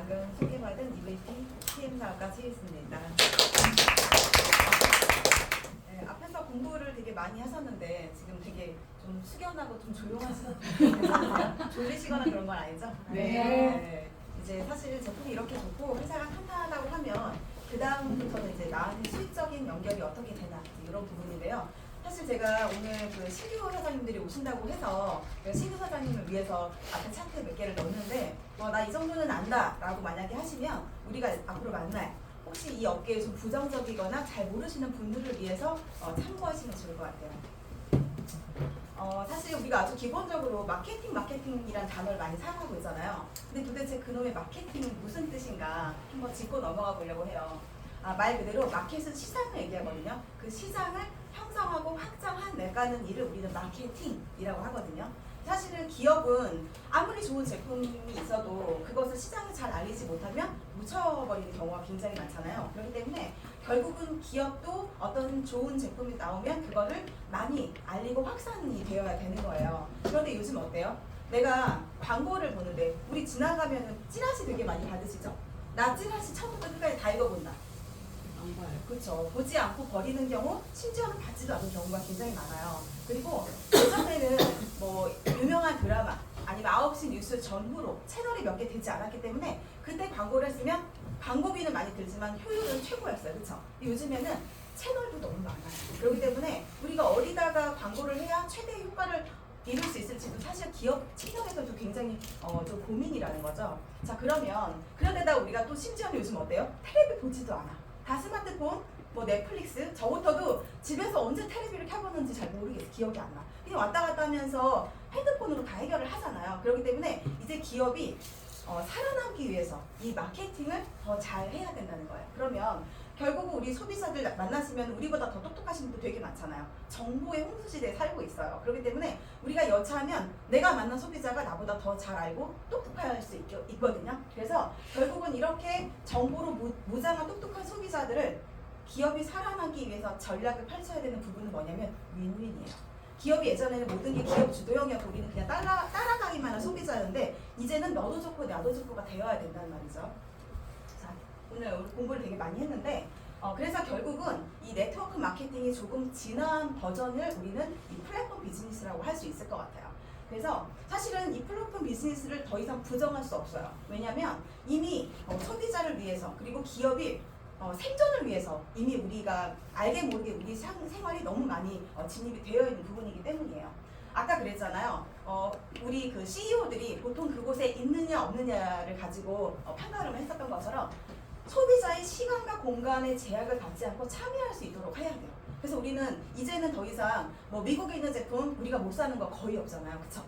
방금 소개받은 EVP PM사업가 최희수입니다. 네, 앞에서 공부를 되게 많이 하셨는데 지금 되게 좀 숙연하고 좀 조용하시거든요. 졸리시거나 그런 건 아니죠? 네. 이제 사실 제품이 이렇게 좋고 회사가 탄탄하다고 하면 그 다음부터는 이제 나한테 수익적인 연결이 어떻게 되나 이런 부분인데요. 사실 제가 오늘 그 신규 사장님들이 오신다고 해서 신규 사장님을 위해서 앞에 차트 몇 개를 넣었는데 나 이 정도는 안다 라고 만약에 하시면 우리가 앞으로 만날 혹시 이 업계에 좀 부정적이거나 잘 모르시는 분들을 위해서 참고하시면 좋을 것 같아요. 사실 우리가 아주 기본적으로 마케팅이란 단어를 많이 사용하고 있잖아요. 근데 도대체 그놈의 마케팅은 무슨 뜻인가 한번 짚고 넘어가 보려고 해요. 말 그대로 마켓은 시장을 얘기하거든요. 그 시장을 형성하고 확장한 내가는 일을 우리는 마케팅이라고 하거든요. 사실은 기업은 아무리 좋은 제품이 있어도 그것을 시장에 잘 알리지 못하면 묻혀버리는 경우가 굉장히 많잖아요. 그렇기 때문에 결국은 기업도 어떤 좋은 제품이 나오면 그거를 많이 알리고 확산이 되어야 되는 거예요. 그런데 요즘 어때요? 내가 광고를 보는데 우리 지나가면은 찌라시 되게 많이 받으시죠? 나 찌라시 처음부터 끝까지 다 읽어본다. 안 봐요. 그렇죠. 보지 않고 버리는 경우, 심지어는 받지도 않은 경우가 굉장히 많아요. 그리고 예전에는 뭐 유명한 드라마 아니면 9시 뉴스 전후로 채널이 몇 개 되지 않았기 때문에 그때 광고를 했으면 광고비는 많이 들지만 효율은 최고였어요. 그렇죠? 요즘에는 채널도 너무 많아요. 그렇기 때문에 우리가 어디다가 광고를 해야 최대 효과를 이룰 수 있을지도 사실 기업 측면에서도 굉장히 좀 고민이라는 거죠. 자, 그러면 그런데다 우리가 또 심지어는 요즘 어때요? 텔레비 보지도 않아. 다 스마트폰, 뭐 넷플릭스, 저부터도 집에서 언제 텔레비를 켜봤는지 잘 모르겠어요. 기억이 안 나. 그냥 왔다 갔다 하면서 핸드폰으로 다 해결을 하잖아요. 그렇기 때문에 이제 기업이 살아남기 위해서 이 마케팅을 더 잘 해야 된다는 거예요. 그러면 결국 우리 소비자들 만나시면 우리보다 더 똑똑하신 분도 되게 많잖아요. 정보의 홍수시대에 살고 있어요. 그렇기 때문에 우리가 여차하면 내가 만난 소비자가 나보다 더 잘 알고 똑똑할 수 있거든요. 그래서 결국은 이렇게 정보로 무장한 똑똑한 소비자들을 기업이 살아남기 위해서 전략을 펼쳐야 되는 부분은 뭐냐면 윈윈이에요. 기업이 예전에는 모든 게 기업 주도형이었고 우리는 그냥 따라가기만 한 소비자였는데 이제는 너도 좋고 나도 좋고가 되어야 된다는 말이죠. 자, 오늘 공부를 되게 많이 했는데 그래서 결국은 이 네트워크 마케팅이 조금 진화한 버전을 우리는 이 플랫폼 비즈니스라고 할 수 있을 것 같아요. 그래서 사실은 이 플랫폼 비즈니스를 더 이상 부정할 수 없어요. 왜냐하면 이미 소비자를 위해서 그리고 기업이 생존을 위해서 이미 우리가 알게 모르게 우리 생활이 너무 많이 진입이 되어 있는 부분이기 때문이에요. 아까 그랬잖아요. 우리 그 CEO들이 보통 그곳에 있느냐 없느냐를 가지고 판가름을 했었던 것처럼 소비자의 시간과 공간의 제약을 받지 않고 참여할 수 있도록 해야 돼요. 그래서 우리는 이제는 더 이상 뭐 미국에 있는 제품 우리가 못 사는 거 거의 없잖아요. 그쵸?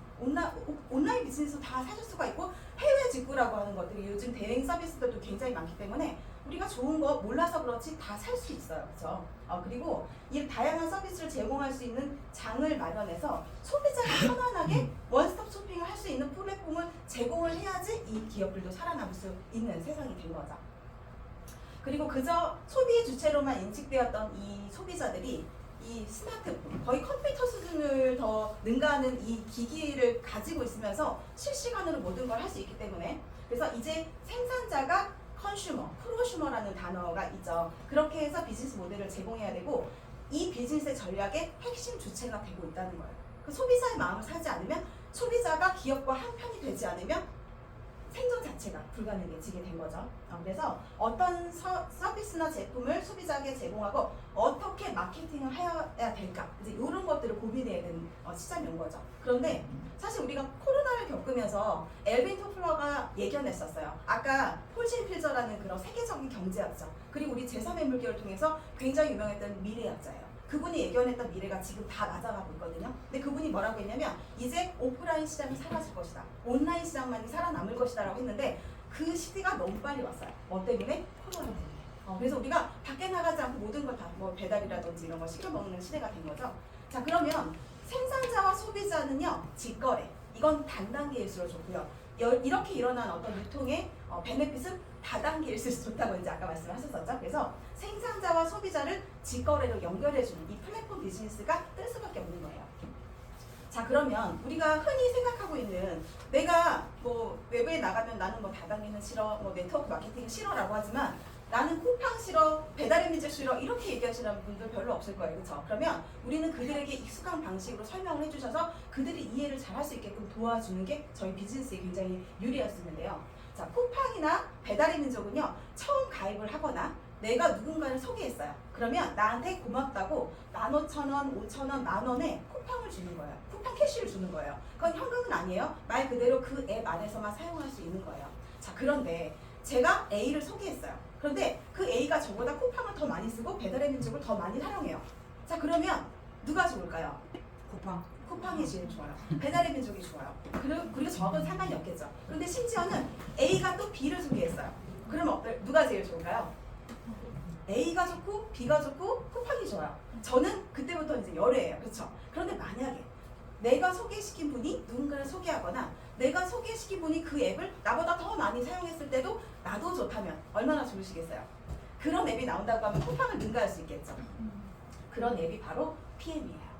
온라인 비즈니스 다 사실 수가 있고 해외 직구라고 하는 것들이 요즘 대행 서비스들도 굉장히 많기 때문에 우리가 좋은 거 몰라서 그렇지 다 살 수 있어요. 그렇죠? 그리고 이 다양한 서비스를 제공할 수 있는 장을 마련해서 소비자가 편안하게 원스톱 쇼핑을 할 수 있는 플랫폼을 제공을 해야지 이 기업들도 살아남을 수 있는 세상이 된 거죠. 그리고 그저 소비의 주체로만 인식되었던 이 소비자들이 이 스마트폰, 거의 컴퓨터 수준을 더 능가하는 이 기기를 가지고 있으면서 실시간으로 모든 걸 할 수 있기 때문에 그래서 이제 생산자가 컨슈머, 프로슈머라는 단어가 있죠. 그렇게 해서 비즈니스 모델을 제공해야 되고 이 비즈니스의 전략의 핵심 주체가 되고 있다는 거예요. 그 소비자의 마음을 사지 않으면 소비자가 기업과 한 편이 되지 않으면 생존 자체가 불가능해지게 된 거죠. 그래서 어떤 서비스나 제품을 소비자에게 제공하고 어떻게 마케팅을 해야 될까 이제 이런 것들을 고민해야 되는 시점이 온 거죠. 그런데 사실 우리가 코로나를 겪으면서 엘빈 토플러가 예견했었어요. 아까 폴 셰필저라는 그런 세계적인 경제학자 그리고 우리 제3의 물결을 통해서 굉장히 유명했던 미래학자예요. 그분이 예견했던 미래가 지금 다 맞아가고 있거든요. 근데 그분이 뭐라고 했냐면 이제 오프라인 시장이 사라질 것이다. 온라인 시장만이 살아남을 것이다 라고 했는데 그 시기가 너무 빨리 왔어요. 뭐 때문에? 코로나 때문에. 그래서 우리가 밖에 나가지 않고 모든 걸 다 뭐 배달이라든지 이런 거 시켜 먹는 시대가 된 거죠. 자, 그러면 생산자와 소비자는요. 직거래. 이건 단단계일수록 좋고요. 이렇게 일어난 어떤 유통의 베네핏은 다단계일수록 좋다고 이제 아까 말씀하셨었죠. 그래서 생산자와 소비자를 직거래로 연결해주는 이 플랫폼 비즈니스가 뜰 수밖에 없는 거예요. 자, 그러면 우리가 흔히 생각하고 있는 내가 뭐 외부에 나가면 나는 뭐 다방에는 싫어, 뭐 네트워크 마케팅 싫어라고 하지만 나는 쿠팡 싫어, 배달의 민족 싫어 이렇게 얘기하시는 분들 별로 없을 거예요. 그렇죠? 그러면 우리는 그들에게 익숙한 방식으로 설명을 해주셔서 그들이 이해를 잘 할 수 있게끔 도와주는 게 저희 비즈니스에 굉장히 유리할 수 있는데요. 자, 쿠팡이나 배달의 민족은요. 처음 가입을 하거나 내가 누군가를 소개했어요. 그러면 나한테 고맙다고 15,000원, 5,000원, 만원에 쿠팡을 주는 거예요. 쿠팡 캐시를 주는 거예요. 그건 현금은 아니에요. 말 그대로 그 앱 안에서만 사용할 수 있는 거예요. 자, 그런데 제가 A를 소개했어요. 그런데 그 A가 저보다 쿠팡을 더 많이 쓰고 배달의 민족을 더 많이 사용해요. 자, 그러면 누가 좋을까요? 쿠팡. 쿠팡이 제일 좋아요. 배달의 민족이 좋아요. 그리고 저하고는 상관이 없겠죠. 그런데 심지어는 A가 또 B를 소개했어요. 그러면 누가 제일 좋을까요? A가 좋고 B가 좋고 쿠팡이 좋아요. 저는 그때부터 이제 열애예요. 그렇죠? 그런데 만약에 내가 소개시킨 분이 누군가를 소개하거나 내가 소개시킨 분이 그 앱을 나보다 더 많이 사용했을 때도 나도 좋다면 얼마나 좋으시겠어요? 그런 앱이 나온다고 하면 쿠팡을 능가할 수 있겠죠. 그런 앱이 바로 PM이에요.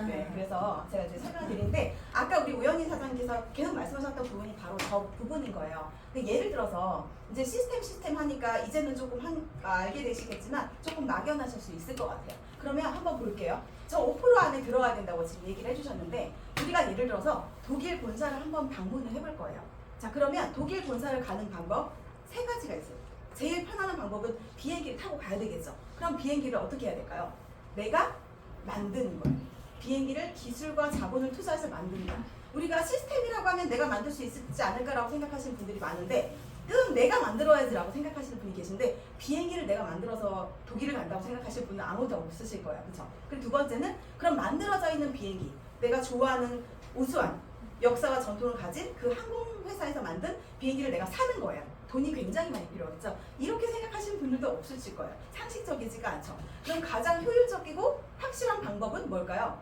네, 그래서 제가 이제 설명드리는데 아까 우리 우영희 사장님께서 계속 말씀하셨던 부분이 바로 저 부분인 거예요. 근데 예를 들어서 이제 시스템 하니까 이제는 조금 알게 되시겠지만 조금 막연하실 수 있을 것 같아요. 그러면 한번 볼게요. 저 5% 안에 들어가야 된다고 지금 얘기를 해주셨는데 우리가 예를 들어서 독일 본사를 한번 방문을 해볼 거예요. 자, 그러면 독일 본사를 가는 방법 3가지가 있어요. 제일 편안한 방법은 비행기를 타고 가야 되겠죠. 그럼 비행기를 어떻게 해야 될까요? 내가 만드는 거예요. 비행기를 기술과 자본을 투자해서 만든다. 우리가 시스템이라고 하면 내가 만들 수 있지 않을까라고 생각하시는 분들이 많은데 내가 만들어야지라고 생각하시는 분이 계신데 비행기를 내가 만들어서 독일을 간다고 생각하실 분은 아무도 없으실 거예요. 그렇죠? 그리고 두 번째는 그럼 만들어져 있는 비행기 내가 좋아하는 우수한 역사와 전통을 가진 그 항공회사에서 만든 비행기를 내가 사는 거예요. 돈이 굉장히 많이 필요하겠죠. 이렇게 생각하시는 분들도 없으실 거예요. 상식적이지가 않죠. 그럼 가장 효율적이고 확실한 방법은 뭘까요?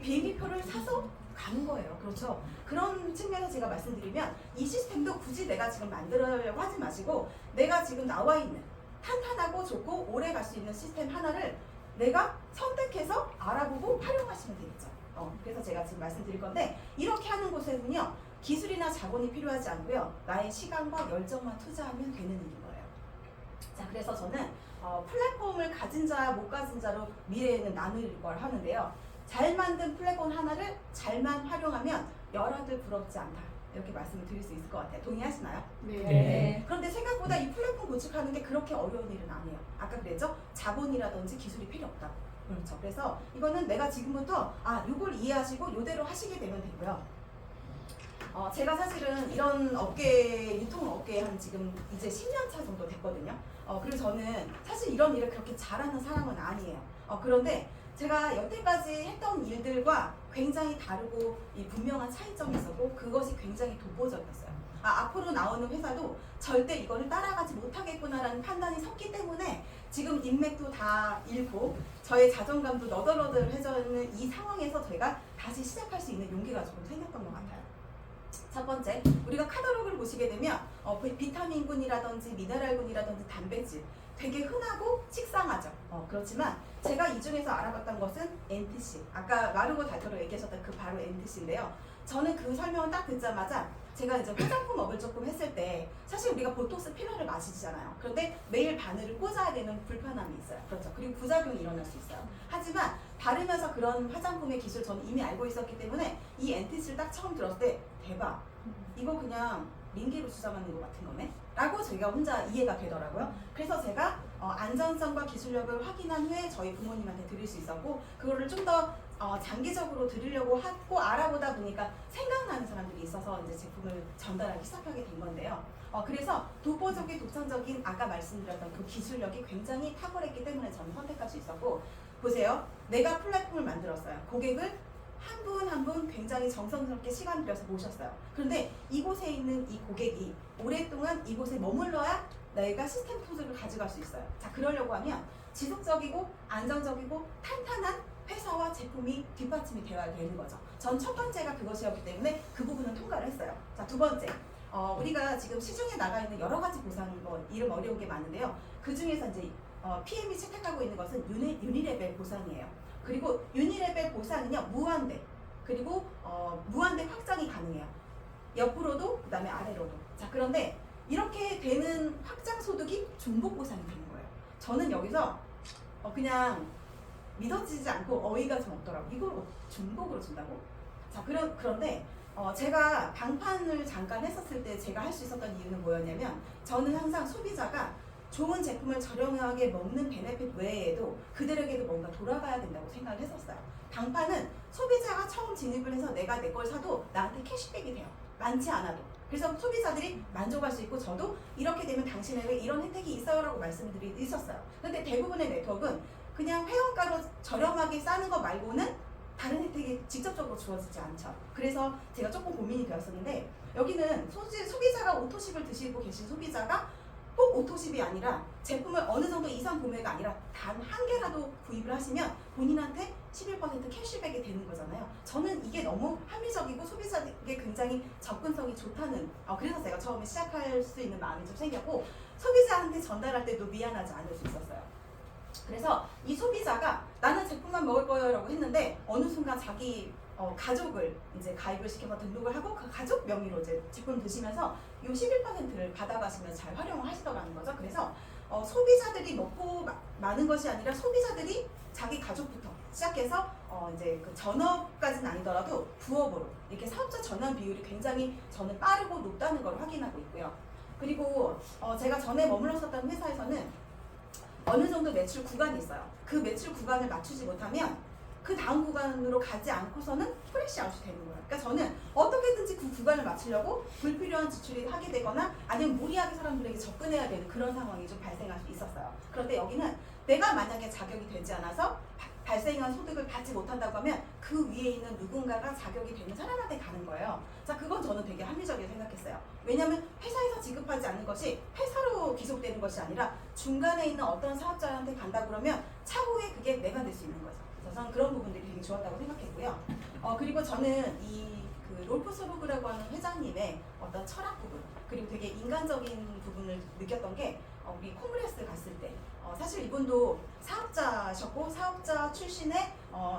비행기표를 사서 가는 거예요. 그렇죠? 그런 측면에서 제가 말씀드리면 이 시스템도 굳이 내가 지금 만들려고 하지 마시고 내가 지금 나와 있는 탄탄하고 좋고 오래 갈 수 있는 시스템 하나를 내가 선택해서 알아보고 활용하시면 되겠죠. 그래서 제가 지금 말씀드릴 건데 이렇게 하는 곳에는요. 기술이나 자본이 필요하지 않고요. 나의 시간과 열정만 투자하면 되는 일인 거예요. 자, 그래서 저는 플랫폼을 가진 자, 못 가진 자로 미래에는 나눌 걸 하는데요. 잘 만든 플랫폼 하나를 잘만 활용하면 열하들 부럽지 않다. 이렇게 말씀을 드릴 수 있을 것 같아요. 동의하시나요? 네. 그런데 생각보다 이 플랫폼 구축하는 게 그렇게 어려운 일은 아니에요. 아까 그랬죠? 자본이라든지 기술이 필요 없다. 그렇죠. 그래서 이거는 내가 지금부터 이걸 이해하시고 이대로 하시게 되면 되고요. 제가 사실은 이런 유통업계에 한 지금 이제 10년 차 정도 됐거든요. 그리고 저는 사실 이런 일을 그렇게 잘하는 사람은 아니에요. 그런데 제가 여태까지 했던 일들과 굉장히 다르고 분명한 차이점이 있었고 그것이 굉장히 독보적이었어요. 앞으로 나오는 회사도 절대 이거를 따라가지 못하겠구나라는 판단이 섰기 때문에 지금 인맥도 다 잃고 저의 자존감도 너덜너덜해지는 이 상황에서 제가 다시 시작할 수 있는 용기가 조금 생겼던 것 같아요. 첫 번째, 우리가 카탈로그를 보시게 되면 비타민군이라든지 미네랄군이라든지 단백질 되게 흔하고 식상하죠. 그렇지만 제가 이 중에서 알아봤던 것은 NTC. 아까 마르고 달토로 얘기하셨던 그 바로 NTC인데요. 저는 그 설명을 딱 듣자마자 제가 이제 화장품 업을 조금 했을 때 사실 우리가 보톡스 필러를 마시잖아요. 그런데 매일 바늘을 꽂아야 되는 불편함이 있어요. 그렇죠. 그리고 부작용이 일어날 수 있어요. 하지만 바르면서 그런 화장품의 기술 저는 이미 알고 있었기 때문에 이 NTC를 딱 처음 들었을 때 대박. 이거 그냥 링기로 주사맞는 것 같은 거네? 라고 제가 혼자 이해가 되더라고요. 그래서 제가 안전성과 기술력을 확인한 후에 저희 부모님한테 드릴 수 있었고 그거를 좀 더 장기적으로 드리려고 하고 알아보다 보니까 생각나는 사람들이 있어서 이제 제품을 전달하기 시작하게 된 건데요. 그래서 독보적인 독창적인 아까 말씀드렸던 그 기술력이 굉장히 탁월했기 때문에 저는 선택할 수 있었고 보세요. 내가 플랫폼을 만들었어요. 고객을 한 분 한 분 굉장히 정성스럽게 시간 들여서 모셨어요. 그런데 이곳에 있는 이 고객이 오랫동안 이곳에 머물러야 내가 시스템 토즈를 가져갈 수 있어요. 자, 그러려고 하면 지속적이고 안정적이고 탄탄한 회사와 제품이 뒷받침이 되어야 되는 거죠. 전 첫 번째가 그것이었기 때문에 그 부분은 통과를 했어요. 자, 두 번째. 우리가 지금 시중에 나가 있는 여러 가지 보상, 이름 어려운 게 많은데요. 그 중에서 이제 PM이 채택하고 있는 것은 유니레벨 보상이에요. 그리고 유니레벨 보상은요 무한대. 그리고 무한대 확장이 가능해요. 옆으로도 그다음에 아래로도. 자 그런데 이렇게 되는 확장 소득이 중복 보상이 되는 거예요. 저는 여기서 그냥 믿어지지 않고 어이가 좀 없더라고. 이걸 중복으로 준다고? 자 그런데 제가 방판을 잠깐 했었을 때 제가 할 수 있었던 이유는 뭐였냐면 저는 항상 소비자가 좋은 제품을 저렴하게 먹는 베네핏 외에도 그들에게도 뭔가 돌아가야 된다고 생각을 했었어요. 방판은 소비자가 처음 진입을 해서 내가 내 걸 사도 나한테 캐시백이 돼요. 많지 않아도. 그래서 소비자들이 만족할 수 있고 저도 이렇게 되면 당신에게 이런 혜택이 있어요 라고 말씀드리고 있었어요. 근데 대부분의 네트워크는 그냥 회원가로 저렴하게 싸는 거 말고는 다른 혜택이 직접적으로 주어지지 않죠. 그래서 제가 조금 고민이 되었었는데 여기는 소비자가 오토십을 드시고 계신 소비자가 꼭 오토십이 아니라 제품을 어느 정도 이상 구매가 아니라 단 한 개라도 구입을 하시면 본인한테 11% 캐시백이 되는 거잖아요. 저는 이게 너무 합리적이고 소비자에게 굉장히 접근성이 좋다는 그래서 제가 처음에 시작할 수 있는 마음이 좀 생겼고 소비자한테 전달할 때도 미안하지 않을 수 있었어요. 그래서 이 소비자가 나는 제품만 먹을 거예요 라고 했는데 어느 순간 자기 가족을 이제 가입을 시켜서 등록을 하고 그 가족 명의로 이제 제품 드시면서 이 11%를 받아가시면서 잘 활용을 하시더라는 거죠. 그래서 소비자들이 먹고 마는 것이 아니라 소비자들이 자기 가족부터 시작해서 이제 그 전업까지는 아니더라도 부업으로 이렇게 사업자 전환 비율이 굉장히 저는 빠르고 높다는 걸 확인하고 있고요. 그리고 제가 전에 머물렀었던 회사에서는 어느 정도 매출 구간이 있어요. 그 매출 구간을 맞추지 못하면 그 다음 구간으로 가지 않고서는 프레시 아웃이 되는 거예요. 그러니까 저는 어떻게든지 그 구간을 맞추려고 불필요한 지출이 하게 되거나 아니면 무리하게 사람들에게 접근해야 되는 그런 상황이 좀 발생할 수 있었어요. 그런데 여기는 내가 만약에 자격이 되지 않아서 발생한 소득을 받지 못한다고 하면 그 위에 있는 누군가가 자격이 되는 사람한테 가는 거예요. 자, 그건 저는 되게 합리적이라고 생각했어요. 왜냐하면 회사에서 지급하지 않는 것이 회사로 기속되는 것이 아니라 중간에 있는 어떤 사업자한테 간다 그러면 차후에 그게 내가 될 수 있는 거죠. 그래서 저는 그런 부분들이 되게 좋았다고 생각했고요. 그리고 저는 그 롤프 소브그라고 하는 회장님의 어떤 철학 부분 그리고 되게 인간적인 부분을 느꼈던 게 우리 콩그레스 갔을 때 사실 이분도 사업자셨고 사업자 출신의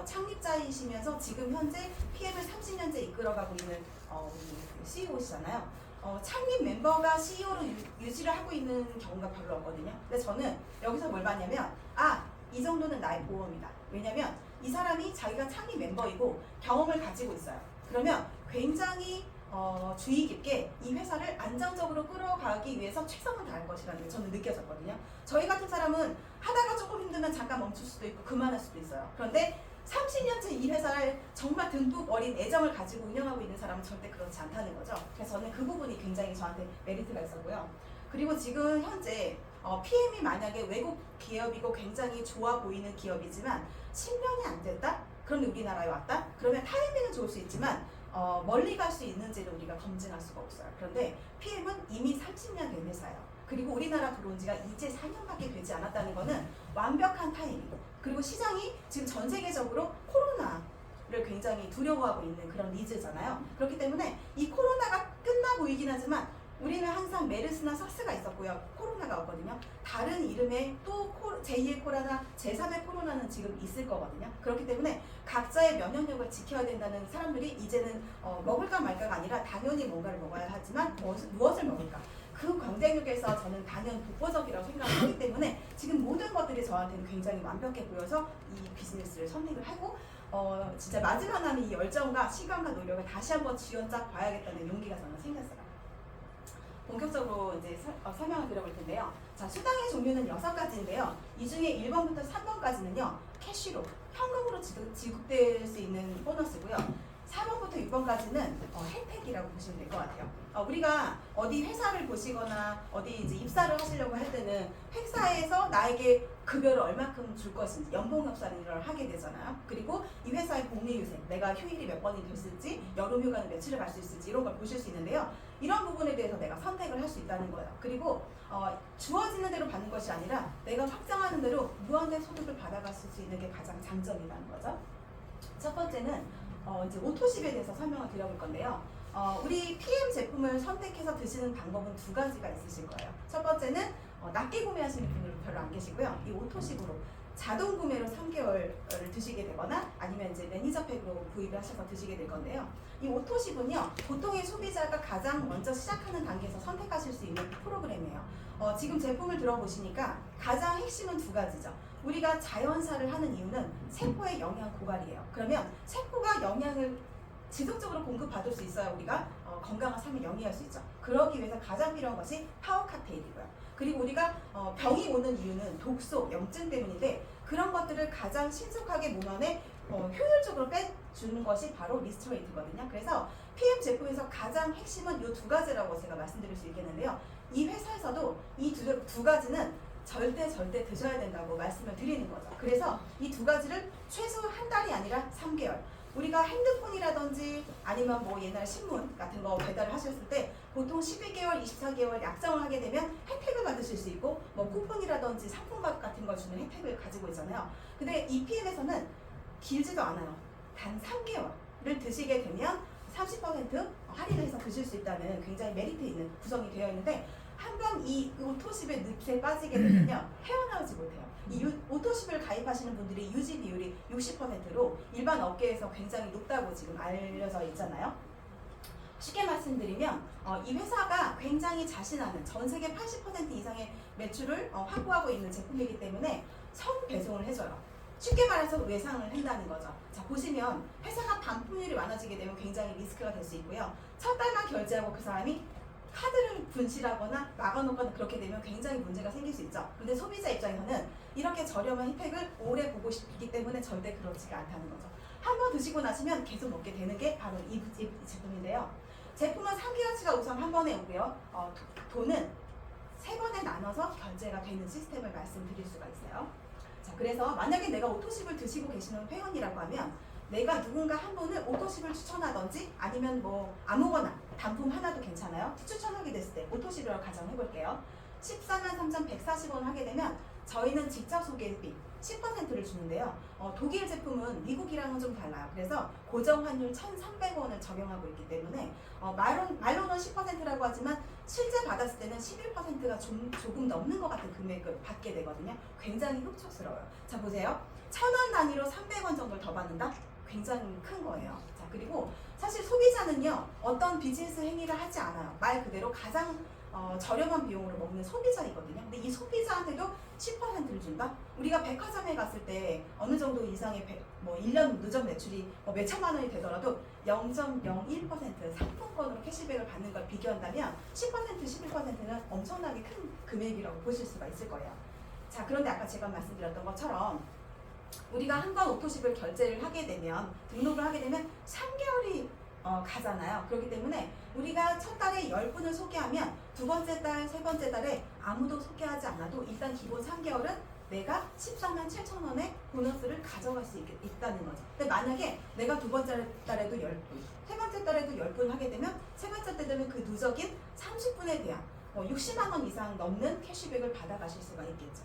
창립자이시면서 지금 현재 PM을 30년째 이끌어가고 있는 우리 CEO시잖아요. 창립 멤버가 CEO로 유지를 하고 있는 경우가 별로 없거든요. 근데 저는 여기서 뭘 봤냐면 이 정도는 나의 보험이다. 왜냐면 이 사람이 자기가 창립 멤버이고 경험을 가지고 있어요. 그러면 굉장히 주의 깊게 이 회사를 안정적으로 끌어가기 위해서 최선을 다할 것이라는 게 저는 느껴졌거든요. 저희 같은 사람은 하다가 조금 힘들면 잠깐 멈출 수도 있고 그만할 수도 있어요. 그런데 30년째 이 회사를 정말 듬뿍 어린 애정을 가지고 운영하고 있는 사람은 절대 그렇지 않다는 거죠. 그래서 저는 그 부분이 굉장히 저한테 메리트가 있었고요. 그리고 지금 현재 PM이 만약에 외국 기업이고 굉장히 좋아 보이는 기업이지만 10년이 안 됐다? 그런데 우리나라에 왔다? 그러면 타이밍은 좋을 수 있지만 멀리 갈 수 있는지를 우리가 검증할 수가 없어요. 그런데 PM은 이미 30년 된 회사예요. 그리고 우리나라 들어온 지가 이제 4년밖에 되지 않았다는 거는 완벽한 타이밍. 그리고 시장이 지금 전 세계적으로 코로나를 굉장히 두려워하고 있는 그런 니즈잖아요. 그렇기 때문에 이 코로나가 끝나 보이긴 하지만 우리는 항상 메르스나 사스가 있었고요. 코로나가 왔거든요. 다른 이름의 또 제2의 코로나, 제3의 코로나는 지금 있을 거거든요. 그렇기 때문에 각자의 면역력을 지켜야 된다는 사람들이 이제는 먹을까 말까가 아니라 당연히 뭔가를 먹어야 하지만 무엇을 먹을까? 그 경쟁력에서 저는 단연 독보적이라고 생각하기 때문에 지금 모든 것들이 저한테는 굉장히 완벽해 보여서 이 비즈니스를 선택을 하고 진짜 마지막 남은 이 열정과 시간과 노력을 다시 한번 쥐어짜 봐야겠다는 용기가 저는 생겼어요. 본격적으로 이제 설명을 드려볼 텐데요. 자, 수당의 종류는 6가지인데요. 이 중에 1번부터 3번까지는요. 캐시로, 현금으로 지급될 수 있는 보너스고요. 4번부터 6번까지는 혜택이라고 보시면 될 것 같아요. 우리가 어디 회사를 보시거나 어디 이제 입사를 하시려고 할 때는 회사에서 나에게 급여를 얼마큼 줄 것인지 연봉협상을 하게 되잖아요. 그리고 이 회사의 복리휴생, 내가 휴일이 몇 번이 됐을지, 여름휴가는 며칠을 갈 수 있을지 이런 걸 보실 수 있는데요. 이런 부분에 대해서 내가 선택을 할 수 있다는 거예요. 그리고 주어지는 대로 받는 것이 아니라 내가 확정하는 대로 무한대 소득을 받아갈 수 있는 게 가장 장점이라는 거죠. 첫 번째는 이제 오토십에 대해서 설명을 드려볼 건데요. 우리 PM 제품을 선택해서 드시는 방법은 2가지가 있으실 거예요. 첫 번째는 낮게 구매하시는 분들은 별로 안 계시고요. 이 오토십으로 자동 구매로 3개월을 드시게 되거나 아니면 이제 매니저 팩으로 구입을 하셔서 드시게 될 건데요. 이 오토십은요, 보통의 소비자가 가장 먼저 시작하는 단계에서 선택하실 수 있는 프로그램이에요. 지금 제품을 들어보시니까 가장 핵심은 두 가지죠. 우리가 자연사를 하는 이유는 세포의 영양 고갈이에요. 그러면 세포가 영양을 지속적으로 공급받을 수 있어야 우리가 건강한 삶을 영위할 수 있죠. 그러기 위해서 가장 필요한 것이 파워 칵테일이고요. 그리고 우리가 병이 오는 이유는 독소, 염증 때문인데 그런 것들을 가장 신속하게 몸 안에 효율적으로 빼주는 것이 바로 리스토레이트거든요. 그래서 PM 제품에서 가장 핵심은 이 두 가지라고 제가 말씀드릴 수 있겠는데요. 이 회사에서도 이 두 가지는 절대 드셔야 된다고 말씀을 드리는 거죠. 그래서 이 두 가지를 최소 한 달이 아니라 3개월. 우리가 핸드폰이라든지 아니면 뭐 옛날 신문 같은 거 배달을 하셨을 때 보통 12개월, 24개월 약정을 하게 되면 혜택을 받으실 수 있고 뭐 쿠폰이라든지 상품 같은 걸 주는 혜택을 가지고 있잖아요. 근데 EPM에서는 길지도 않아요. 단 3개월을 드시게 되면 30% 할인을 해서 드실 수 있다는 굉장히 메리트 있는 구성이 되어 있는데 한 번 이 오토십의 늪에 빠지게 되면요 헤어나오지 못해요. 이 오토십을 가입하시는 분들이 유지 비율이 60%로 일반 업계에서 굉장히 높다고 지금 알려져 있잖아요. 쉽게 말씀드리면 이 회사가 굉장히 자신하는 전 세계 80% 이상의 매출을 확보하고 있는 제품이기 때문에 선배송을 해줘요. 쉽게 말해서 외상을 한다는 거죠. 자, 보시면 회사가 반품률이 많아지게 되면 굉장히 리스크가 될 수 있고요. 첫 달만 결제하고 그 사람이 카드를 분실하거나 막아놓거나 그렇게 되면 굉장히 문제가 생길 수 있죠. 근데 소비자 입장에서는 이렇게 저렴한 혜택을 오래 보고 싶기 때문에 절대 그렇지가 않다는 거죠. 한 번 드시고 나시면 계속 먹게 되는 게 바로 이 제품인데요. 제품은 3개월치가 우선 한 번에 오고요. 돈은 3번에 나눠서 결제가 되는 시스템을 말씀드릴 수가 있어요. 자, 그래서 만약에 내가 오토십을 드시고 계시는 회원이라고 하면 내가 누군가 한 분을 오토십을 추천하든지 아니면 뭐 아무거나 단품 하나도 괜찮아요. 추천하게 됐을 때 오토십으로 가정해볼게요. 143,140원 하게 되면 저희는 직접 소개비 10%를 주는데요. 독일 제품은 미국이랑은 좀 달라요. 그래서 고정 환율 1,300원을 적용하고 있기 때문에 말로는 10%라고 하지만 실제 받았을 때는 11%가 조금 넘는 것 같은 금액을 받게 되거든요. 굉장히 흡족스러워요. 자, 보세요. 1,000원 단위로 300원 정도를 더 받는다? 굉장히 큰 거예요. 자, 그리고 사실 소비자는요 어떤 비즈니스 행위를 하지 않아요. 말 그대로 가장 저렴한 비용으로 먹는 소비자이거든요. 근데 이 소비자한테도 10%를 준다? 우리가 백화점에 갔을 때 어느 정도 이상의 1년 누적 매출이 몇천만 원이 되더라도 0.01% 상품권으로 캐시백을 받는 걸 비교한다면 10%, 11%는 엄청나게 큰 금액이라고 보실 수가 있을 거예요. 자, 그런데 아까 제가 말씀드렸던 것처럼 우리가 한 번 오토십을 결제를 하게 되면 등록을 하게 되면 3개월이 가잖아요. 그렇기 때문에 우리가 첫 달에 10분을 소개하면 두 번째 달, 세 번째 달에 아무도 소개하지 않아도 일단 기본 3개월은 내가 147,000원의 보너스를 가져갈 수 있다는 거죠. 근데 만약에 내가 두 번째 달에도 10분, 세 번째 달에도 10분 하게 되면 세 번째 때 되면 그 누적인 30분에 대한 60만 원 이상 넘는 캐시백을 받아가실 수가 있겠죠.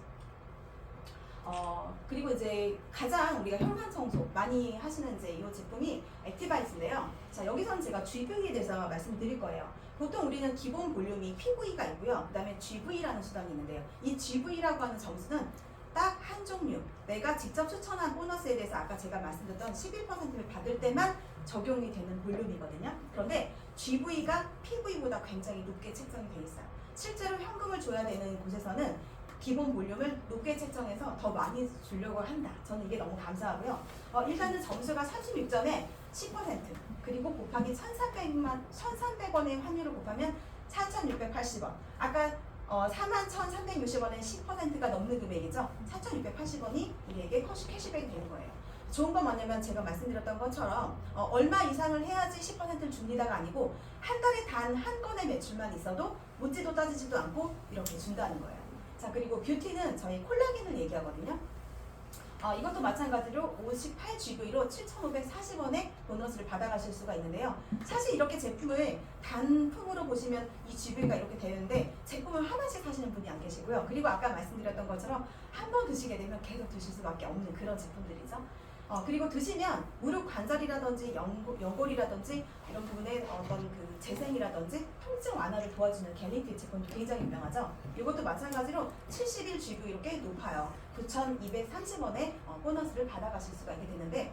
그리고 이제 가장 우리가 혈관 청소 많이 하시는 이제 이 제품이 액티바이스인데요. 자, 여기서는 제가 GV에 대해서 말씀드릴 거예요. 보통 우리는 기본 볼륨이 PV가 있고요. 그 다음에 GV라는 수단이 있는데요. 이 GV라고 하는 점수는 딱 한 종류, 내가 직접 추천한 보너스에 대해서 아까 제가 말씀드렸던 11%를 받을 때만 적용이 되는 볼륨이거든요. 그런데 GV가 PV보다 굉장히 높게 책정이 돼 있어요. 실제로 현금을 줘야 되는 곳에서는 기본 볼륨을 높게 책정해서 더 많이 주려고 한다. 저는 이게 너무 감사하고요. 일단은 점수가 36점에 10% 그리고 곱하기 1,300원의 환율을 곱하면 4,680원. 아까 41,360원에 10%가 넘는 금액이죠. 4,680원이 우리에게 캐시백이 되는 거예요. 좋은 건 뭐냐면 제가 말씀드렸던 것처럼 얼마 이상을 해야지 10%를 줍니다가 아니고 한 달에 단 한 건의 매출만 있어도 묻지도 따지지도 않고 이렇게 준다는 거예요. 자, 그리고 뷰티는 저희 콜라겐을 얘기하거든요. 이것도 마찬가지로 58GV로 7,540원의 보너스를 받아가실 수가 있는데요. 사실 이렇게 제품을 단품으로 보시면 이 GV가 이렇게 되는데 제품을 하나씩 사시는 분이 안 계시고요. 그리고 아까 말씀드렸던 것처럼 한 번 드시게 되면 계속 드실 수밖에 없는 그런 제품들이죠. 그리고 드시면 무릎 관절이라든지 연골이라든지 이런 부분에 어떤 그 재생이라든지 통증 완화를 도와주는 갤린핏 제품도 굉장히 유명하죠. 이것도 마찬가지로 71G도 이렇게 높아요. 9,230원에 보너스를 받아가실 수가 있게 되는데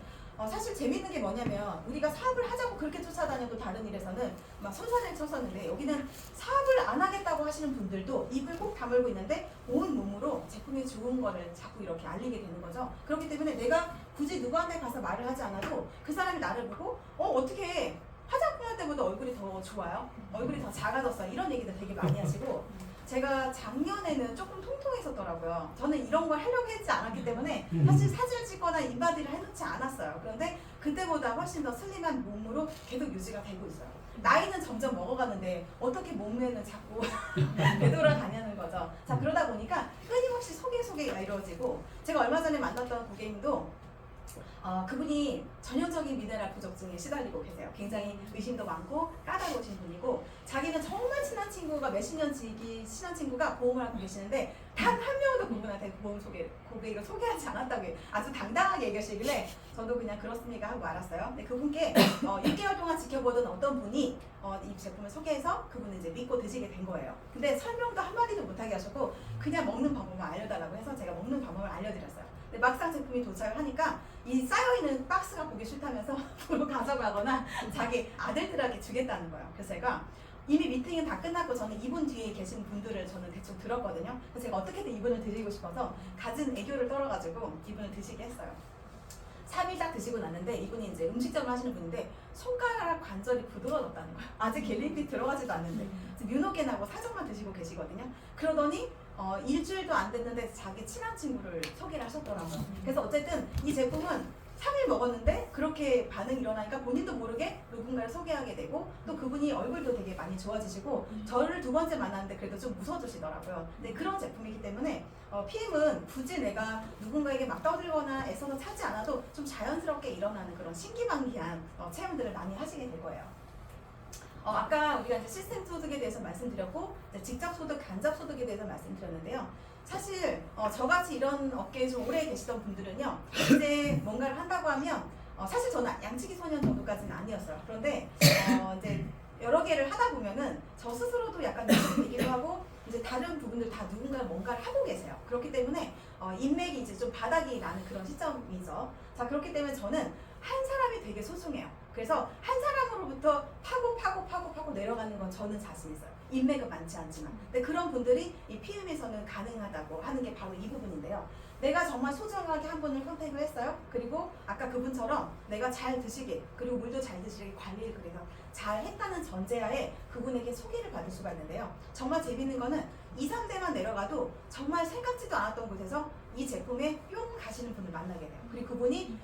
사실 재밌는 게 뭐냐면 우리가 사업을 하자고 그렇게 쫓아다녀도 다른 일에서는 막 손사래를 쳤었는데 여기는 사업을 안 하겠다고 하시는 분들도 입을 꼭 다물고 있는데 온 몸으로 제품이 좋은 거를 자꾸 이렇게 알리게 되는 거죠. 그렇기 때문에 내가 굳이 누구한테 가서 말을 하지 않아도 그 사람이 나를 보고 어떻게 화장품 할 때보다 얼굴이 더 좋아요? 얼굴이 더 작아졌어. 이런 얘기들 되게 많이 하시고 제가 작년에는 조금 통통했었더라고요. 저는 이런 걸 하려고 했지 않았기 때문에 사실 사진을 찍거나 인바디를 해놓지 않았어요. 그런데 그때보다 훨씬 더 슬림한 몸으로 계속 유지가 되고 있어요. 나이는 점점 먹어가는데 어떻게 몸매는 자꾸 되돌아가냐는 거죠. 자, 그러다 보니까 끊임없이 소개가 이루어지고 제가 얼마 전에 만났던 고객님도 그분이 전형적인 미네랄 부족증에 시달리고 계세요. 굉장히 의심도 많고 까다로우신 분이고 자기는 정말 친한 친구가 몇십 년 지기 친한 친구가 보험을 하고 계시는데 단 한 명도 그분한테 고객을 소개하지 않았다고 아주 당당하게 얘기하시길래 저도 그냥 그렇습니까 하고 말았어요. 근데 그분께 6개월 동안 지켜보던 어떤 분이 이 제품을 소개해서 그분을 이제 믿고 드시게 된 거예요. 근데 설명도 한마디도 못하게 하셨고 그냥 먹는 방법을 알려달라고 해서 제가 먹는 방법을 알려드렸어요. 근데 막상 제품이 도착을 하니까 이 쌓여있는 박스가 보기 싫다면서 도로 가져가거나 자기 아들들에게 주겠다는 거예요. 그래서 제가 이미 미팅은 다 끝났고 저는 이분 뒤에 계신 분들을 저는 대충 들었거든요. 그래서 제가 어떻게든 이분을 드리고 싶어서 갖은 애교를 떨어가지고 이분을 드시게 했어요. 3일 딱 드시고 났는데 이분이 이제 음식점을 하시는 분인데 손가락 관절이 부드러워졌다는 거예요. 아직 갤린핏 들어가지도 않는데 뮤노겐하고 사정만 드시고 계시거든요. 그러더니 일주일도 안 됐는데 자기 친한 친구를 소개를 하셨더라고요. 그래서 어쨌든 이 제품은 3일 먹었는데 그렇게 반응이 일어나니까 본인도 모르게 누군가를 소개하게 되고 또 그분이 얼굴도 되게 많이 좋아지시고 저를 두 번째 만났는데 그래도 좀 웃어주시더라고요. 근데 그런 제품이기 때문에 PM은 굳이 내가 누군가에게 막 떠들거나 애써서 차지 않아도 좀 자연스럽게 일어나는 그런 신기방기한 체험들을 많이 하시게 될 거예요. 아까 우리가 이제 시스템 소득에 대해서 말씀드렸고 직접 소득, 간접 소득에 대해서 말씀드렸는데요. 사실 저같이 이런 업계에 좀 오래 계시던 분들은요, 이제 뭔가를 한다고 하면 사실 저는 양치기 소년 정도까지는 아니었어요. 그런데 이제 여러 개를 하다 보면은 저 스스로도 약간 느낌이 되기도 하고 이제 다른 부분들 다 누군가 뭔가를 하고 계세요. 그렇기 때문에 인맥이 이제 좀 바닥이 나는 그런 시점이죠. 자, 그렇기 때문에 저는 한 사람이 되게 소중해요. 그래서 한 사람으로부터 파고 내려가는 건 저는 자신 있어요. 인맥은 많지 않지만. 근데 그런 분들이 이 PM에서는 가능하다고 하는 게 바로 이 부분인데요. 내가 정말 소중하게 한 분을 컨택을 했어요. 그리고 아까 그분처럼 내가 잘 드시게 그리고 물도 잘 드시게 관리를 그래서 잘 했다는 전제하에 그분에게 소개를 받을 수가 있는데요. 정말 재밌는 거는 2, 3대만 내려가도 정말 생각지도 않았던 곳에서 이 제품에 뿅 가시는 분을 만나게 돼요. 그리고 그분이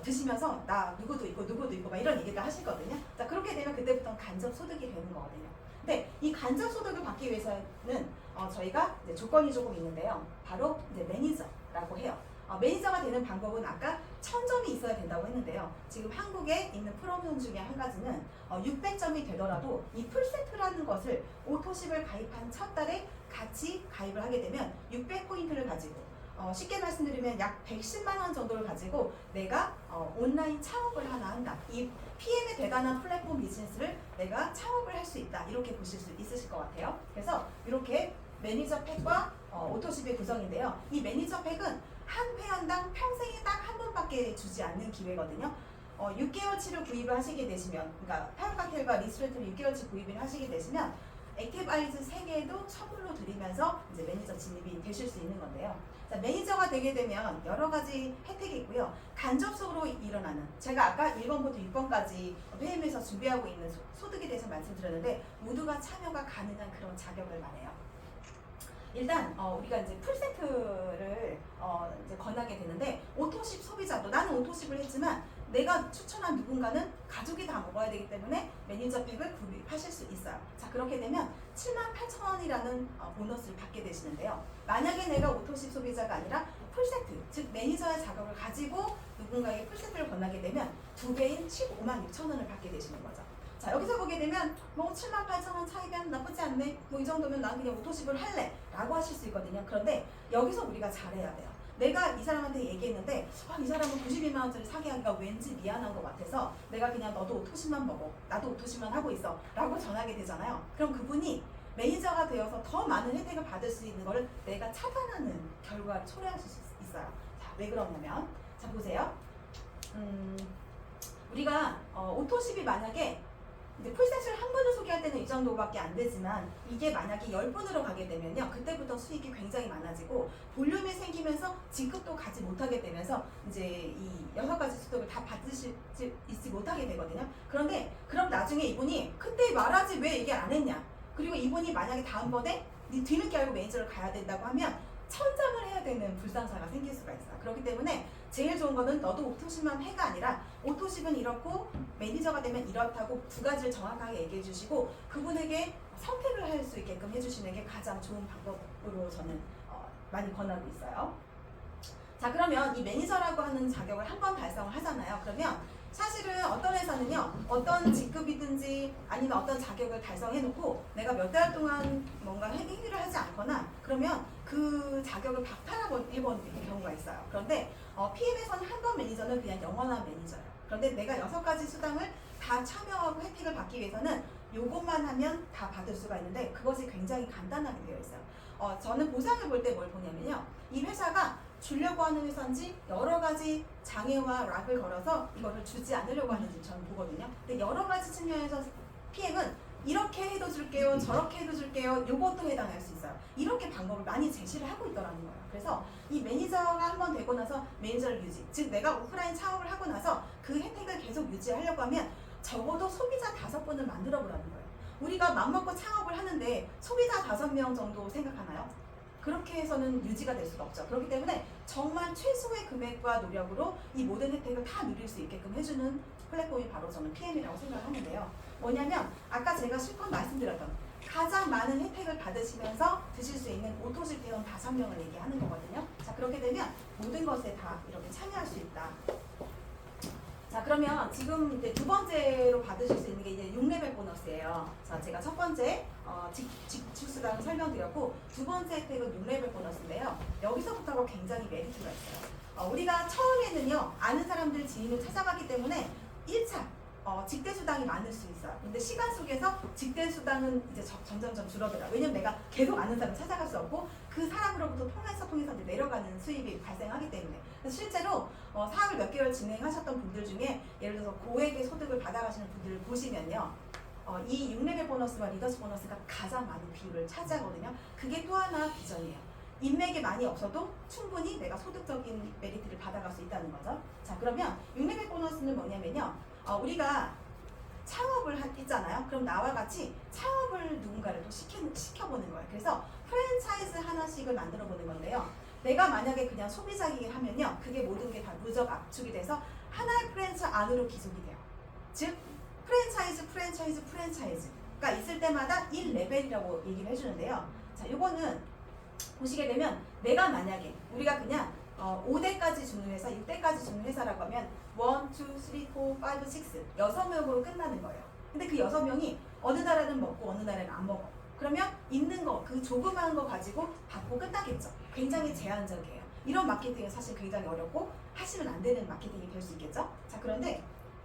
드시면서 나 누구도 있고 막 이런 얘기를 하시거든요. 자, 그렇게 되면 그때부터 간접 소득이 되는 거거든요. 근데 이 간접 소득을 받기 위해서는 저희가 이제 조건이 조금 있는데요. 바로 이제 매니저라고 해요. 매니저가 되는 방법은 아까 1000점이 있어야 된다고 했는데요. 지금 한국에 있는 프로모션 중에 한 가지는 600점이 되더라도 이 풀세트라는 것을 오토십을 가입한 첫 달에 같이 가입을 하게 되면 600포인트를 가지고 쉽게 말씀드리면 약 110만 원 정도를 가지고 내가 온라인 창업을 하나 한다. 이 PM의 대단한 플랫폼 비즈니스를 내가 창업을 할 수 있다. 이렇게 보실 수 있으실 것 같아요. 그래서 이렇게 매니저 팩과 오토십의 구성인데요. 이 매니저 팩은 한 회원당 평생에 딱 한 번밖에 주지 않는 기회거든요. 6개월치를 구입을 하시게 되시면, 그러니까 파이어카텔과 리스트레이트를 6개월치 구입을 하시게 되시면 액티브 아이즈 3개도 선물로 드리면서 이제 매니저 진입이 되실 수 있는 건데요. 자, 매니저가 되게 되면 여러 가지 혜택이 있고요. 간접적으로 일어나는, 제가 아까 1번부터 6번까지 PM에서 준비하고 있는 소득에 대해서 말씀드렸는데 모두가 참여가 가능한 그런 자격을 말해요. 일단 우리가 이제 풀세트를 이제 권하게 되는데 오토십 소비자도 나는 오토십을 했지만 내가 추천한 누군가는 가족이 다 먹어야 되기 때문에 매니저 팩을 구입하실 수 있어요. 자, 그렇게 되면 78,000원이라는 보너스를 받게 되시는데요. 만약에 내가 오토십 소비자가 아니라 풀세트, 즉 매니저의 자격을 가지고 누군가에게 풀세트를 권하게 되면 2배인 156,000원을 받게 되시는 거죠. 자, 여기서 보게 되면 뭐 78,000원 차이면 나쁘지 않네, 뭐 이 정도면 난 그냥 오토십을 할래 라고 하실 수 있거든요. 그런데 여기서 우리가 잘해야 돼요. 내가 이 사람한테 얘기했는데 이 사람은 92만 원짜리 사게 하기가 왠지 미안한 것 같아서 내가 그냥 너도 오토십만 먹어, 나도 오토십만 하고 있어 라고 전하게 되잖아요. 그럼 그분이 매니저가 되어서 더 많은 혜택을 받을 수 있는 거를 내가 차단하는 결과를 초래하실 수 있어요. 자, 왜 그러냐면 자 보세요. 우리가 오토십이 만약에 이제 풀셋을 한 분을 소개할 때는 이 정도밖에 안 되지만 이게 만약에 10분으로 가게 되면요. 그때부터 수익이 굉장히 많아지고 볼륨이 생기면서 직급도 가지 못하게 되면서 이제 이 6가지 수득을 다 받으시지 못하게 되거든요. 그런데 그럼 나중에 이분이 그때 말하지 왜 얘기 안 했냐. 그리고 이분이 만약에 다음번에 뒤늦게 알고 매니저를 가야 된다고 하면 천장을 해야 되는 불상사가 생길 수가 있어요. 그렇기 때문에 제일 좋은 거는 너도 오토십만 해가 아니라 오토십은 이렇고 매니저가 되면 이렇다고 2가지를 정확하게 얘기해 주시고 그분에게 선택을 할 수 있게끔 해주시는 게 가장 좋은 방법으로 저는 많이 권하고 있어요. 자 그러면 이 매니저라고 하는 자격을 한번 달성을 하잖아요. 그러면 사실은 어떤 회사는요, 어떤 직급이든지 아니면 어떤 자격을 달성해놓고 내가 몇 달 동안 뭔가 행위를 하지 않거나 그러면 그 자격을 박탈해버리는 경우가 있어요. 그런데 PM에서는 한 번 매니저는 그냥 영원한 매니저예요. 그런데 내가 6가지 수당을 다 참여하고 혜택을 받기 위해서는 요것만 하면 다 받을 수가 있는데 그것이 굉장히 간단하게 되어 있어요. 저는 보상을 볼 때 뭘 보냐면요. 이 회사가 주려고 하는 회사인지 여러 가지 장애와 락을 걸어서 이거를 주지 않으려고 하는지 저는 보거든요. 근데 여러 가지 측면에서 PM은 이렇게 해도 줄게요, 저렇게 해도 줄게요, 요것도 해당할 수 있어요. 이렇게 방법을 많이 제시를 하고 있더라는 거예요. 그래서 이 매니저가 한번 되고 나서 매니저를 유지, 즉 내가 오프라인 창업을 하고 나서 그 혜택을 계속 유지하려고 하면 적어도 소비자 5분을 만들어 보라는 거예요. 우리가 맘먹고 창업을 하는데 소비자 5명 정도 생각하나요? 그렇게 해서는 유지가 될 수가 없죠. 그렇기 때문에 정말 최소의 금액과 노력으로 이 모든 혜택을 다 누릴 수 있게끔 해주는 플랫폼이 바로 저는 PM이라고 생각을 하는데요. 뭐냐면 아까 제가 실컷 말씀드렸던 가장 많은 혜택을 받으시면서 드실 수 있는 오토십 회원 5명을 얘기하는 거거든요. 자 그렇게 되면 모든 것에 다 이렇게 참여할 수 있다. 자 그러면 지금 이제 2번째로 받으실 수 있는 게 이제 6레벨 보너스예요. 자 제가 첫 번째 직출수당을 설명드렸고 2번째 혜택은 6레벨 보너스인데요. 여기서부터가 굉장히 메리트가 있어요. 우리가 처음에는요 아는 사람들 지인을 찾아가기 때문에 1차 직대수당이 많을 수 있어요. 근데 시간 속에서 직대수당은 이제 점점점 줄어들어요. 왜냐면 내가 계속 아는 사람을 찾아갈 수 없고 그 사람으로부터 통해서 이제 내려가는 수입이 발생하기 때문에. 그래서 실제로 사업을 몇 개월 진행하셨던 분들 중에 예를 들어서 고액의 소득을 받아가시는 분들을 보시면요. 이 6레벨 보너스와 리더십 보너스가 가장 많은 비율을 차지하거든요. 그게 또 하나 비전이에요. 인맥이 많이 없어도 충분히 내가 소득적인 메리트를 받아갈 수 있다는 거죠. 자 그러면 6레벨 보너스는 뭐냐면요. 우리가 창업을 했잖아요. 그럼 나와 같이 창업을 누군가를 또 시켜보는 거예요. 그래서 프랜차이즈 하나씩을 만들어 보는 건데요. 내가 만약에 그냥 소비자이긴 하면요. 그게 모든 게 다 무적 압축이 돼서 하나의 프랜차이즈 안으로 기속이 돼요. 즉 프랜차이즈가 있을 때마다 1레벨이라고 얘기를 해주는데요. 자, 요거는 보시게 되면 내가 만약에 우리가 그냥 5대까지 주는 회사, 6대까지 주는 회사라고 하면 1, 2, 3, 4, 5, 6, 6명으로 끝나는 거예요. 근데 그 6명이 어느 날에는 먹고 어느 날에는 안 먹어. 그러면 있는 거, 그 조그마한 거 가지고 받고 끝나겠죠. 굉장히 제한적이에요. 이런 마케팅은 사실 굉장히 어렵고 하시면 안 되는 마케팅이 될 수 있겠죠. 자 그런데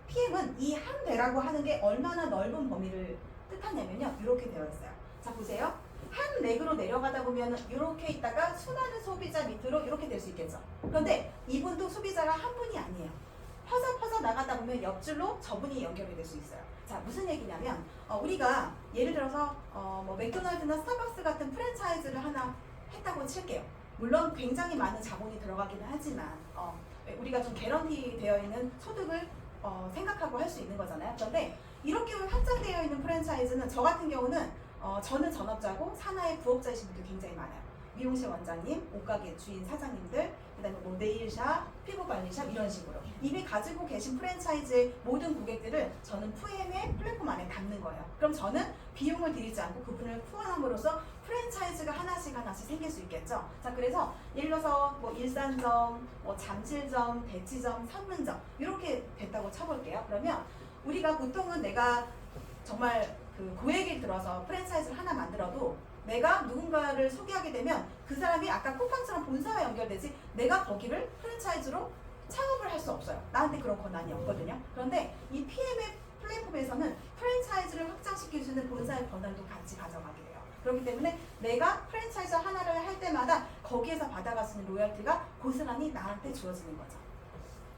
PM은 이 한 대라고 하는 게 얼마나 넓은 범위를 뜻하냐면요. 이렇게 되어 있어요. 자 보세요. 한 렉으로 내려가다 보면 이렇게 있다가 수많은 소비자 밑으로 이렇게 될 수 있겠죠. 그런데 이분도 소비자가 한 분이 아니에요. 퍼져 나가다 보면 옆줄로 저분이 연결이 될 수 있어요. 자 무슨 얘기냐면 우리가 예를 들어서 뭐 맥도날드나 스타벅스 같은 프랜차이즈를 하나 했다고 칠게요. 물론 굉장히 많은 자본이 들어가기는 하지만 우리가 좀 개런티 되어 있는 소득을 생각하고 할 수 있는 거잖아요. 그런데 이렇게 확장되어 있는 프랜차이즈는 저 같은 경우는 저는 전업자고 산하의 부업자이신 분들 굉장히 많아요. 미용실 원장님, 옷가게 주인 사장님들, 그다음에 뭐 네일샵, 피부관리샵 이런 식으로 이미 가지고 계신 프랜차이즈의 모든 고객들을 저는 PM의 플랫폼 안에 담는 거예요. 그럼 저는 비용을 들이지 않고 그분을 후원함으로써 프랜차이즈가 하나씩 생길 수 있겠죠. 자 그래서 예를 들어서 뭐 일산점, 뭐 잠실점, 대치점, 선문점 이렇게 됐다고 쳐볼게요. 그러면 우리가 보통은 내가 정말 그 고액이 들어서 프랜차이즈를 하나 만들어도 내가 누군가를 소개하게 되면 그 사람이 아까 쿠팡처럼 본사와 연결되지 내가 거기를 프랜차이즈로 창업을 할 수 없어요. 나한테 그런 권한이 없거든요. 그런데 이 PM의 플랫폼에서는 프랜차이즈를 확장시킬 수 있는 본사의 권한도 같이 가져가게 돼요. 그렇기 때문에 내가 프랜차이즈 하나를 할 때마다 거기에서 받아갈 수 있는 로열티가 고스란히 나한테 주어지는 거죠.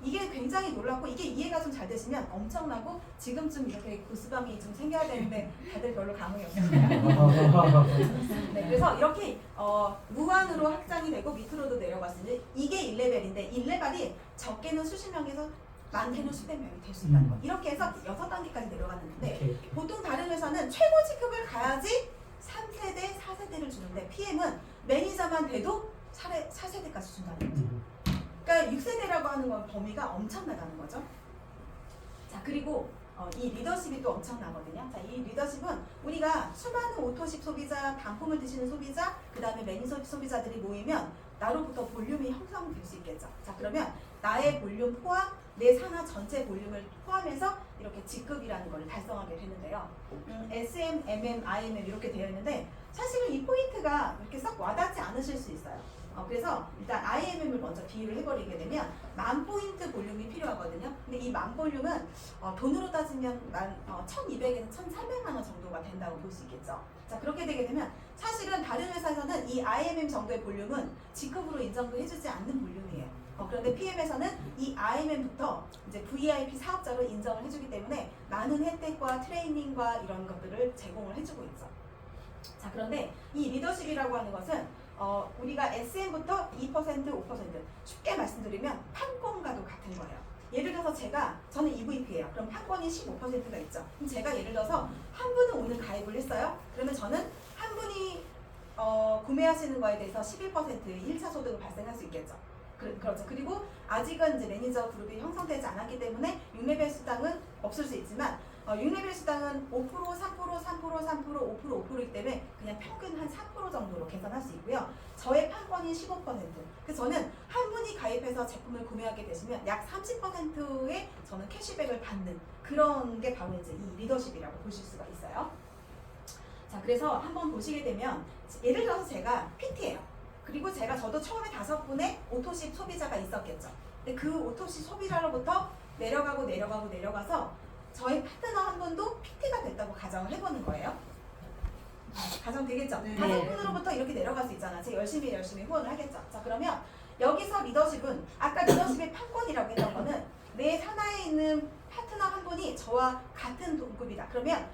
이게 굉장히 놀랍고 이게 이해가 좀 잘 되시면 엄청나고 지금쯤 이렇게 구스밤이 좀 생겨야 되는데 다들 별로 감흥이 없어요. 네, 그래서 이렇게 무한으로 확장이 되고 밑으로도 내려갔으니 이게 1레벨인데 1레벨이 적게는 수십 명에서 많게는 수백 명이 될 수 있다는 거. 이렇게 해서 6단계까지 내려갔는데 보통 다른 회사는 최고 직급을 가야지 3세대, 4세대를 주는데 PM은 매니저만 돼도 4세대까지 준다는 거죠. 그러니까 6세대라고 하는 건 범위가 엄청나다는 거죠. 자, 그리고 이 리더십이 또 엄청나거든요. 자, 이 리더십은 우리가 수많은 오토십 소비자, 단품을 드시는 소비자, 그 다음에 매니저 소비자들이 모이면 나로부터 볼륨이 형성될 수 있겠죠. 자, 그러면 나의 볼륨 포함, 내 산하 전체 볼륨을 포함해서 이렇게 직급이라는 걸 달성하게 되는데요. SM, MM, IMM 이렇게 되어 있는데 사실은 이 포인트가 이렇게 썩 와닿지 않으실 수 있어요. 그래서 일단 IMM을 먼저 비유를 해버리게 되면 10,000포인트 볼륨이 필요하거든요. 근데 이 10,000볼륨은 돈으로 따지면 1,200에서 1,300만 원 정도가 된다고 볼 수 있겠죠. 자, 그렇게 되게 되면 사실은 다른 회사에서는 이 IMM 정도의 볼륨은 직급으로 인정도 해주지 않는 볼륨이에요. 그런데 PM에서는 이 IMM부터 이제 VIP 사업자로 인정을 해주기 때문에 많은 혜택과 트레이닝과 이런 것들을 제공을 해주고 있죠. 자, 그런데 이 리더십이라고 하는 것은 우리가 SM부터 2%, 5% 쉽게 말씀드리면 판권과도 같은 거예요. 예를 들어서 저는 EVP예요. 그럼 판권이 15%가 있죠. 그럼 제가 예를 들어서 한 분은 오늘 가입을 했어요. 그러면 저는 한 분이 구매하시는 거에 대해서 11% 1차 소득을 발생할 수 있겠죠. 그렇죠. 그리고 아직은 이제 매니저 그룹이 형성되지 않았기 때문에 6레벨 수당은 없을 수 있지만 6레벨 수당은 5%, 3%, 3%, 3%, 5%, 5%이기 때문에 그냥 평균 한 3% 정도로 계산할 수 있고요. 저의 판권이 15%. 그래서 저는 한 분이 가입해서 제품을 구매하게 되시면 약 30%의 저는 캐시백을 받는 그런 게 바로 이제 이 리더십이라고 보실 수가 있어요. 자, 그래서 한번 보시게 되면 예를 들어서 제가 PT예요. 그리고 저도 처음에 5분의 오토십 소비자가 있었겠죠. 근데 그 오토십 소비자로부터 내려가서 저희 파트너 한 분도 PT가 됐다고 가정을 해보는 거예요. 가정되겠죠? 네. 5분으로부터 이렇게 내려갈 수 있잖아. 제가 열심히 후원을 하겠죠. 자, 그러면 여기서 리더십은 아까 리더십의 판권이라고 했던 거는 내 산하에 있는 파트너 한 분이 저와 같은 동급이다. 그러면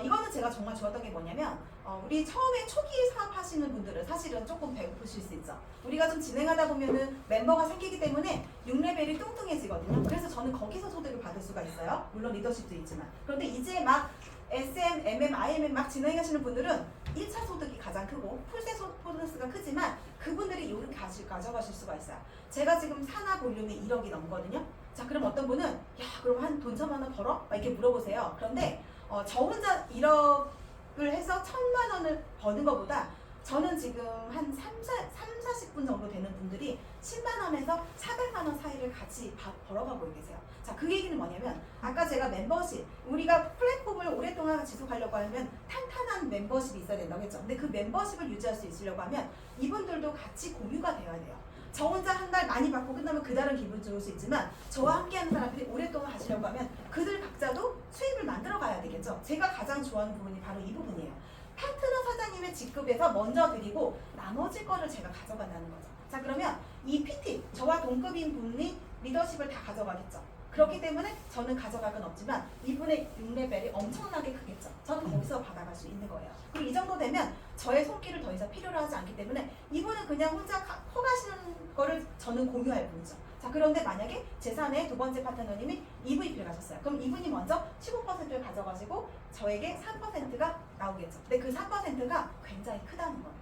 이거는 제가 정말 좋았던 게 뭐냐면 우리 처음에 초기 사업하시는 분들은 사실은 조금 배고프실 수 있죠. 우리가 좀 진행하다 보면은 멤버가 생기기 때문에 6레벨이 뚱뚱해지거든요. 그래서 저는 거기서 소득을 받을 수가 있어요. 물론 리더십도 있지만. 그런데 이제 막 SM, MM, IMM 막 진행하시는 분들은 1차 소득이 가장 크고 풀세 보너스가 크지만 그분들이 이렇게 가져가실 수가 있어요. 제가 지금 산하 볼륨이 1억이 넘거든요. 자, 그럼 어떤 분은 야, 그럼 한 돈 1,000만 원 벌어? 막 이렇게 물어보세요. 그런데 저 혼자 1억을 해서 1,000만 원을 버는 것보다 저는 지금 한 40분 정도 되는 분들이 10만 원에서 400만 원 사이를 같이 벌어가고 계세요. 자, 그 얘기는 뭐냐면 아까 제가 멤버십, 우리가 플랫폼을 오랫동안 지속하려고 하면 탄탄한 멤버십이 있어야 된다고 했죠. 근데 그 멤버십을 유지할 수 있으려고 하면 이분들도 같이 공유가 되어야 돼요. 저 혼자 한 달 많이 받고 끝나면 그 달은 기분 좋을 수 있지만 저와 함께하는 사람들이 오랫동안 하시려고 하면 그들 각자도 수입을 만들어 가야 되겠죠. 제가 가장 좋아하는 부분이 바로 이 부분이에요. 파트너 사장님의 직급에서 먼저 드리고 나머지 거를 제가 가져간다는 거죠. 자, 그러면 이 PT, 저와 동급인 분이 리더십을 다 가져가겠죠. 그렇기 때문에 저는 가져갈 건 없지만 이분의 6레벨이 엄청나게 크겠죠. 저는 거기서 받아갈 수 있는 거예요. 그리고 이 정도 되면 저의 손길을 더 이상 필요로 하지 않기 때문에 이분은 그냥 혼자 커가시는 거를 저는 공유할 뿐이죠. 자, 그런데 만약에 재산의 두 번째 파트너님이 EVP를 가졌어요. 그럼 이분이 먼저 15%를 가져가시고 저에게 3%가 나오겠죠. 근데 그 3%가 굉장히 크다는 거예요.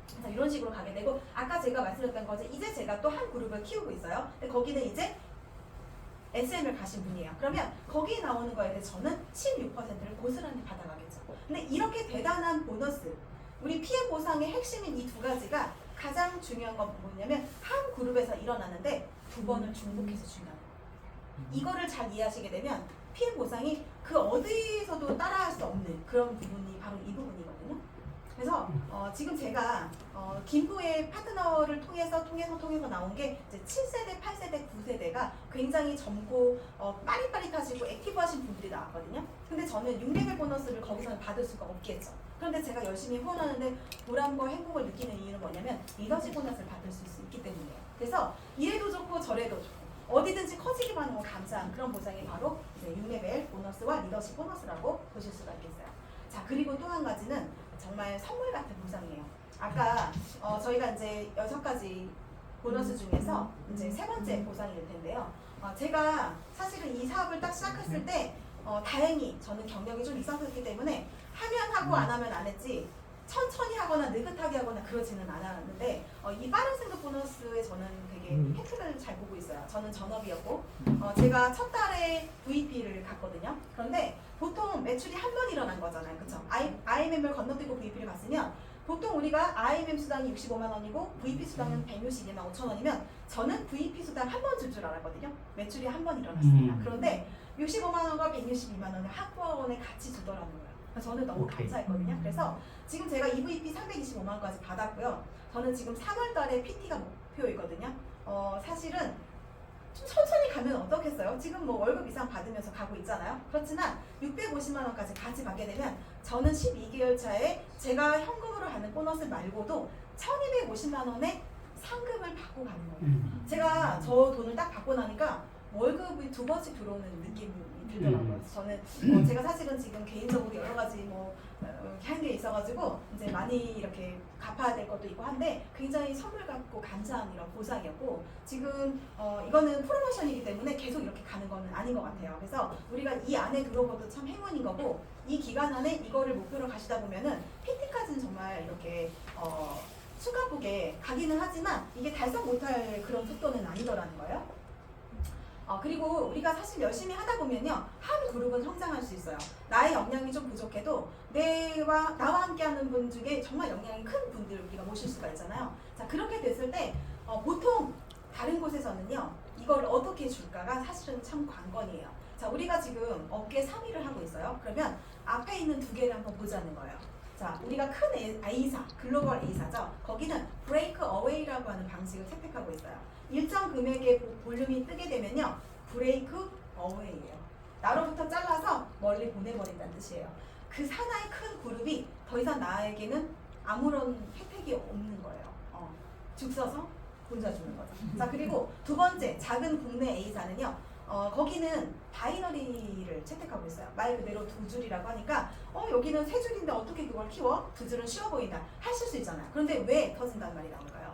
그래서 이런 식으로 가게 되고 아까 제가 말씀드렸던 거지 이제 제가 또 한 그룹을 키우고 있어요. 근데 거기는 이제 SM을 가신 분이에요. 그러면 거기에 나오는 거에 대해 저는 16%를 고스란히 받아가겠죠. 근데 이렇게 대단한 보너스, 우리 PM 보상의 핵심인 이 두 가지가 가장 중요한 건 뭐냐면 한 그룹에서 일어나는데 두 번을 중복해서 준다는 거예요. 이거를 잘 이해하시게 되면 PM 보상이 그 어디서도 따라할 수 없는 그런 부분이 바로 이 부분이거든요. 그래서 지금 제가 김포의 파트너를 통해서 나온 게 이제 7세대, 8세대, 9세대가 굉장히 젊고 빠릿빠릿하시고 액티브하신 분들이 나왔거든요. 근데 저는 6레벨 보너스를 거기서는 받을 수가 없겠죠. 그런데 제가 열심히 후원하는데 보람과 행복을 느끼는 이유는 뭐냐면 리더십 보너스를 받을 수 있기 때문이에요. 그래서 이래도 좋고 저래도 좋고 어디든지 커지기만 하면 감사한 그런 보상이 바로 이제 6레벨 보너스와 리더십 보너스라고 보실 수가 있겠어요. 자, 그리고 또 한 가지는 정말 선물 같은 보상이에요. 아까 저희가 이제 6가지 보너스 중에서 이제 세 번째 보상일 텐데요. 제가 사실은 이 사업을 딱 시작했을 때 다행히 저는 경력이 좀 있었기 때문에 하면 하고 안 하면 안 했지 천천히 하거나 느긋하게 하거나 그러지는 않았는데 이 빠른 승급 보너스에 저는 되게 혜택을 잘 보고 있어요. 저는 전업이었고 제가 첫 달에 VP를 갔거든요. 그런데 보통 매출이 한 번 일어난 거잖아요. 그쵸? IMM을 건너뛰고 VP를 갔으면 보통 우리가 IMM 수당이 65만 원이고 VP 수당은 162만 5천 원이면 저는 VP 수당 한 번 줄 줄 알았거든요. 매출이 한 번 일어났습니다. 그런데 65만 원과 162만 원을 한꺼번에 같이 주더라는 거예요. 그래서 저는 너무 감사했거든요. 그래서 지금 제가 EVP 325만 원까지 받았고요. 저는 지금 3월 달에 PT가 목표이거든요. 사실은 좀 천천히 가면 어떻겠어요? 지금 뭐 월급 이상 받으면서 가고 있잖아요. 그렇지만 650만 원까지 같이 받게 되면 저는 12개월 차에 제가 현금으로 하는 보너스 말고도 1250만 원의 상금을 받고 가는 거예요. 제가 저 돈을 딱 받고 나니까 월급이 2번씩 들어오는 느낌이 들더라고요. 그래서 저는 제가 사실은 지금 개인적으로 여러 가지 한 게 있어가지고 이제 많이 이렇게 갚아야 될 것도 있고 한데 굉장히 선물 같고 감사한 이런 보상이었고 지금 이거는 프로모션이기 때문에 계속 이렇게 가는 거는 아닌 것 같아요. 그래서 우리가 이 안에 들어온 것도 참 행운인 거고 이 기간 안에 이거를 목표로 가시다 보면은 PT까지는 정말 이렇게 숨가쁘게 가기는 하지만 이게 달성 못할 그런 속도는 아니더라는 거예요. 그리고 우리가 사실 열심히 하다 보면요 한 그룹은 성장할 수 있어요. 나의 역량이 좀 부족해도 나와 함께하는 분 중에 정말 역량이 큰 분들 우리가 모실 수가 있잖아요. 자, 그렇게 됐을 때 보통 다른 곳에서는요 이걸 어떻게 줄까가 사실은 참 관건이에요. 자, 우리가 지금 업계 3위를 하고 있어요. 그러면 앞에 있는 2개를 한번 보자는 거예요. 자, 우리가 큰 A사, 글로벌 A사죠. 거기는 브레이크 어웨이라고 하는 방식을 채택하고 있어요. 일정 금액의 볼륨이 뜨게 되면요 브레이크 어웨이예요. 나로부터 잘라서 멀리 보내버린다는 뜻이에요. 그 하나의 큰 그룹이 더 이상 나에게는 아무런 혜택이 없는 거예요. 죽 서서 혼자 주는 거죠. 자, 그리고 두 번째 작은 국내 A사는요 거기는 바이너리를 채택하고 있어요. 말 그대로 2줄이라고 하니까 여기는 3줄인데 어떻게 그걸 키워? 2줄은 쉬워 보인다 하실 수 있잖아요. 그런데 왜 터진다는 말이 나올까요?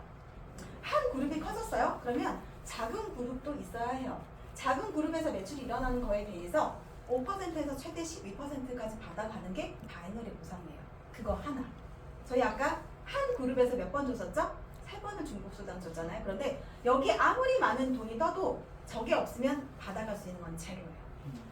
한 그룹이 커졌어요? 그러면 작은 그룹도 있어야 해요. 작은 그룹에서 매출이 일어나는 거에 대해서 5%에서 최대 12%까지 받아가는 게 바이너리 보상이에요. 그거 하나. 저희 아까 한 그룹에서 몇 번 줬었죠? 3번을 중복수당 줬잖아요. 그런데 여기 아무리 많은 돈이 떠도 저게 없으면 받아갈 수 있는 건 제로예요.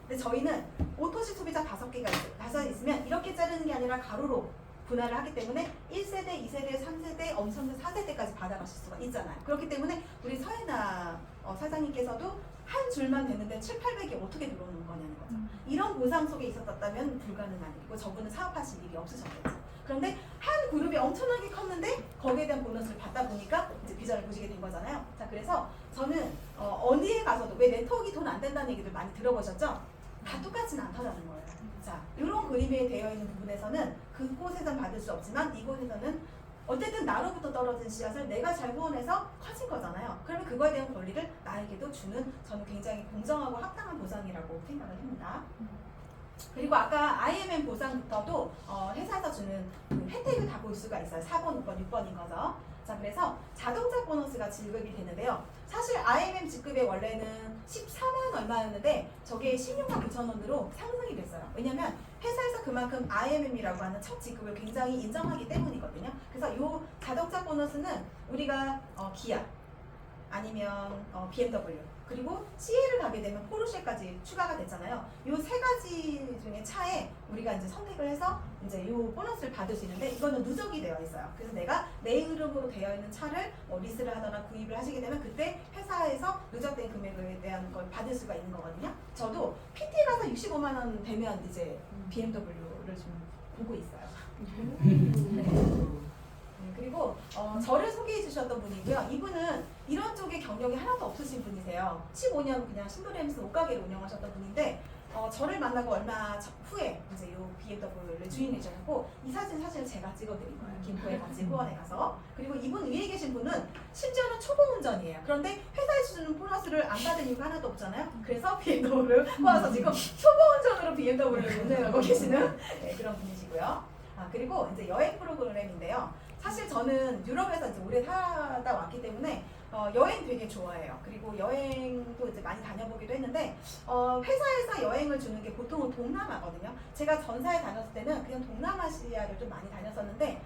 근데 저희는 오토시 소비자 5개가 있으면 이렇게 자르는 게 아니라 가로로 분할을 하기 때문에 1세대, 2세대, 3세대, 엄청난 4세대까지 받아가실 수가 있잖아요. 그렇기 때문에 우리 서혜나 사장님께서도 한 줄만 되는데 7, 800이 어떻게 들어오는 거냐는 거죠. 이런 보상 속에 있었다면 불가능한 일이고 저분은 사업하실 일이 없으셨겠죠. 그런데 한 그룹이 엄청나게 컸는데 거기에 대한 보너스를 받다 보니까 이제 비전을 보시게 된 거잖아요. 자, 그래서 저는 어디에 가서도 왜 네트워크가 돈 안 된다는 얘기들 많이 들어보셨죠? 다 똑같지는 않다는 거예요. 자, 이런 그림에 되어 있는 부분에서는 그곳에선 받을 수 없지만 이곳에서는 어쨌든 나로부터 떨어진 씨앗을 내가 잘 후원해서 커진 거잖아요. 그러면 그거에 대한 권리를 나에게도 주는 저는 굉장히 공정하고 합당한 보상이라고 생각을 합니다. 그리고 아까 IMM 보상부터도 회사에서 주는 그 혜택을 다 볼 수가 있어요. 4번, 5번, 6번인 거죠. 자, 그래서 자동차 보너스가 지급이 되는데요. 사실 IMM 직급이 원래는 14만 얼마였는데 저게 16만 9천 원으로 상승이 됐어요. 왜냐면 회사에서 그만큼 IMM이라고 하는 첫 직급을 굉장히 인정하기 때문이거든요. 그래서 이 자동차 보너스는 우리가 기아 아니면 BMW 그리고 CA를 가게 되면 포르쉐까지 추가가 됐잖아요. 이 3가지 중에 차에 우리가 이제 선택을 해서 이제 이 보너스를 받을 수 있는데 이거는 누적이 되어 있어요. 그래서 내가 내 이름으로 되어 있는 차를 리스를 하거나 구입을 하시게 되면 그때 회사에서 누적된 금액에 대한 걸 받을 수가 있는 거거든요. 저도 PT 가서 65만 원 되면 이제 BMW를 좀 보고 있어요. 그리고 저를 소개해 주셨던 분이고요. 이분은 이런 쪽에 경력이 하나도 없으신 분이세요. 15년 그냥 신도레임스 옷가게를 운영하셨던 분인데 저를 만나고 얼마 후에 이제 이 BMW를 주인이셨고 이 사진을 제가 찍어드린 거예요. 김포에 같이 후원에 가서. 그리고 이분 위에 계신 분은 심지어는 초보 운전이에요. 그런데 회사에서 주는 보너스를 안 받은 이유가 하나도 없잖아요. 그래서 BMW를 모아서 지금 초보 운전으로 BMW를 운행하고 계시는 그런 분이시고요. 그리고 이제 여행 프로그램인데요. 사실 저는 유럽에서 이제 오래 살다 왔기 때문에 여행 되게 좋아해요. 그리고 여행도 이제 많이 다녀보기도 했는데 회사에서 여행을 주는 게 보통은 동남아거든요. 제가 전사에 다녔을 때는 그냥 동남아시아를 좀 많이 다녔었는데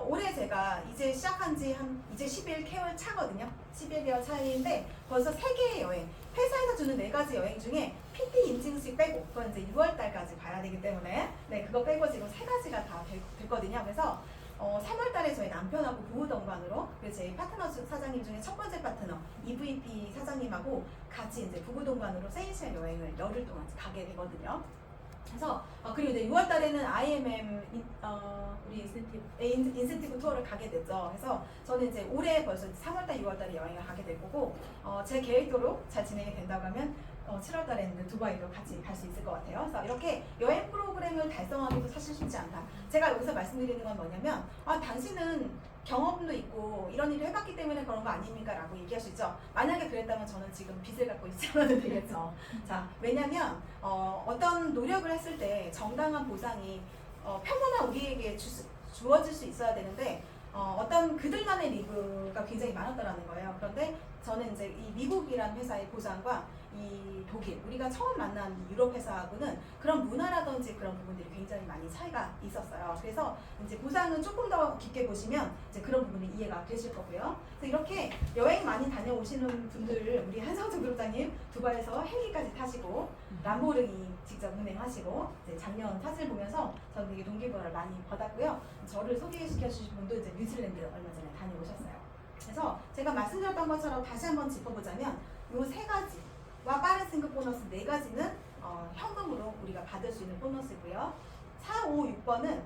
올해 제가 이제 시작한 지 이제 11개월 차거든요. 11개월 차인데 벌써 3개의 여행, 회사에서 주는 4가지 여행 중에 PT 인증식 빼고 그건 이제 6월 달까지 가야 되기 때문에 그거 빼고 지금 3가지가 다 됐거든요. 그래서 3월 달에 저희 남편하고 부부동반으로 그리고 제 파트너 사장님 중에 첫 번째 파트너 EVP 사장님하고 같이 이제 부부동반으로 세이셀 여행을 열흘 동안 가게 되거든요. 그래서 그리고 이제 6월 달에는 IMM 우리 인센티브 투어를 가게 됐죠. 그래서 저는 이제 올해 벌써 3월 달, 6월 달에 여행을 가게 될 거고 제 계획대로 잘 진행이 된다고 하면 7월 달에는 두바이로 같이 갈 수 있을 것 같아요. 그래서 이렇게 여행 프로그램을 달성하기도 사실 쉽지 않다. 제가 여기서 말씀드리는 건 뭐냐면 당신은 경험도 있고 이런 일을 해봤기 때문에 그런 거 아닙니까? 라고 얘기할 수 있죠. 만약에 그랬다면 저는 지금 빚을 갖고 있지 않아도 되겠죠. 자, 왜냐면 어떤 노력을 했을 때 정당한 보상이 평범한 우리에게 주어질 수 있어야 되는데 어떤 그들만의 리그가 굉장히 많았다라는 거예요. 그런데 저는 이제 이 미국이라는 회사의 보상과 이 독일, 우리가 처음 만난 유럽 회사하고는 그런 문화라든지 그런 부분들이 굉장히 많이 차이가 있었어요. 그래서 이제 보상은 조금 더 깊게 보시면 이제 그런 부분이 이해가 되실 거고요. 그래서 이렇게 여행 많이 다녀오시는 분들, 우리 한성주 그룹장님 두바이에서 헬기까지 타시고 람보르기 직접 운행하시고 이제 작년 사진을 보면서 저는 되게 동기부여를 많이 받았고요. 저를 소개시켜 주신 분도 이제 뉴질랜드 얼마 전에 다녀오셨어요. 그래서 제가 말씀드렸던 것처럼 다시 한번 짚어보자면 이 3가지와 빠른 승급 보너스 4가지는 현금으로 우리가 받을 수 있는 보너스고요. 4, 5, 6번은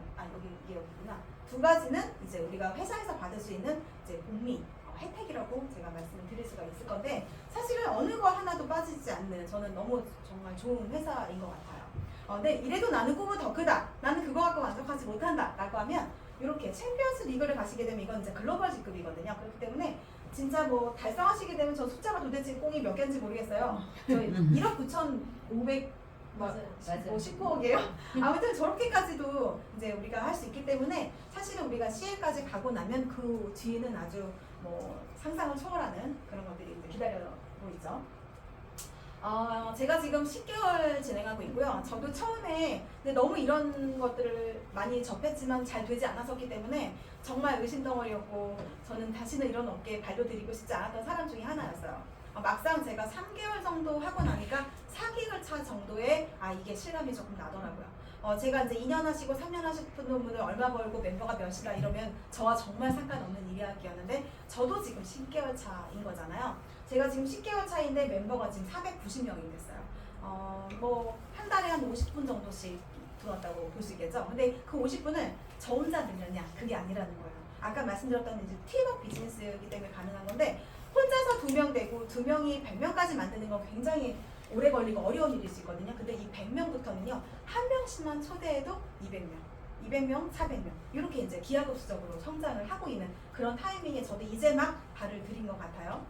이게 여기구나. 2가지는 이제 우리가 회사에서 받을 수 있는 이제 복리 혜택이라고 제가 말씀을 드릴 수가 있을 건데 사실은 어느 거 하나도 빠지지 않는 저는 너무 정말 좋은 회사인 것 같아요. 근데 이래도 나는 꿈은 더 크다. 나는 그거 갖고 만족하지 못한다. 라고 하면 이렇게 챔피언스 리그를 가시게 되면 이건 이제 글로벌 직급이거든요. 그렇기 때문에 진짜 뭐 달성하시게 되면 저 숫자가 도대체 꽁이 몇 개인지 모르겠어요. 저희 1억 9,500 뭐 19억이에요. 아무튼 저렇게까지도 이제 우리가 할 수 있기 때문에 사실은 우리가 CL까지 가고 나면 그 뒤에는 아주 뭐 상상을 초월하는 그런 것들이 이제 기다려보고 있죠. 제가 지금 10개월 진행하고 있고요. 저도 처음에 근데 너무 이런 것들을 많이 접했지만 잘 되지 않았었기 때문에 정말 의심덩어리였고 저는 다시는 이런 업계에 발도 들이고 싶지 않았던 사람 중에 하나였어요. 막상 제가 3개월 정도 하고 나니까 4개월 차 정도에 이게 실감이 조금 나더라고요. 제가 이제 2년 하시고 3년 하시는 분을 얼마 벌고 멤버가 몇이다 이러면 저와 정말 상관없는 이야기였는데 저도 지금 10개월 차인 거잖아요. 제가 지금 10개월 차인데 멤버가 지금 490명이 됐어요. 뭐 한 달에 한 50분 정도씩 들어왔다고 볼 수 있겠죠. 근데 그 50분을 저 혼자 늘렸냐? 그게 아니라는 거예요. 아까 말씀드렸던 이제 팀업 비즈니스이기 때문에 가능한 건데 혼자서 2명 되고 2명이 100명까지 만드는 건 굉장히 오래 걸리고 어려운 일일 수 있거든요. 근데 이 100명부터는요. 한 명씩만 초대해도 200명, 200명, 400명 이렇게 이제 기하급수적으로 성장을 하고 있는 그런 타이밍에 저도 이제 막 발을 들인 것 같아요.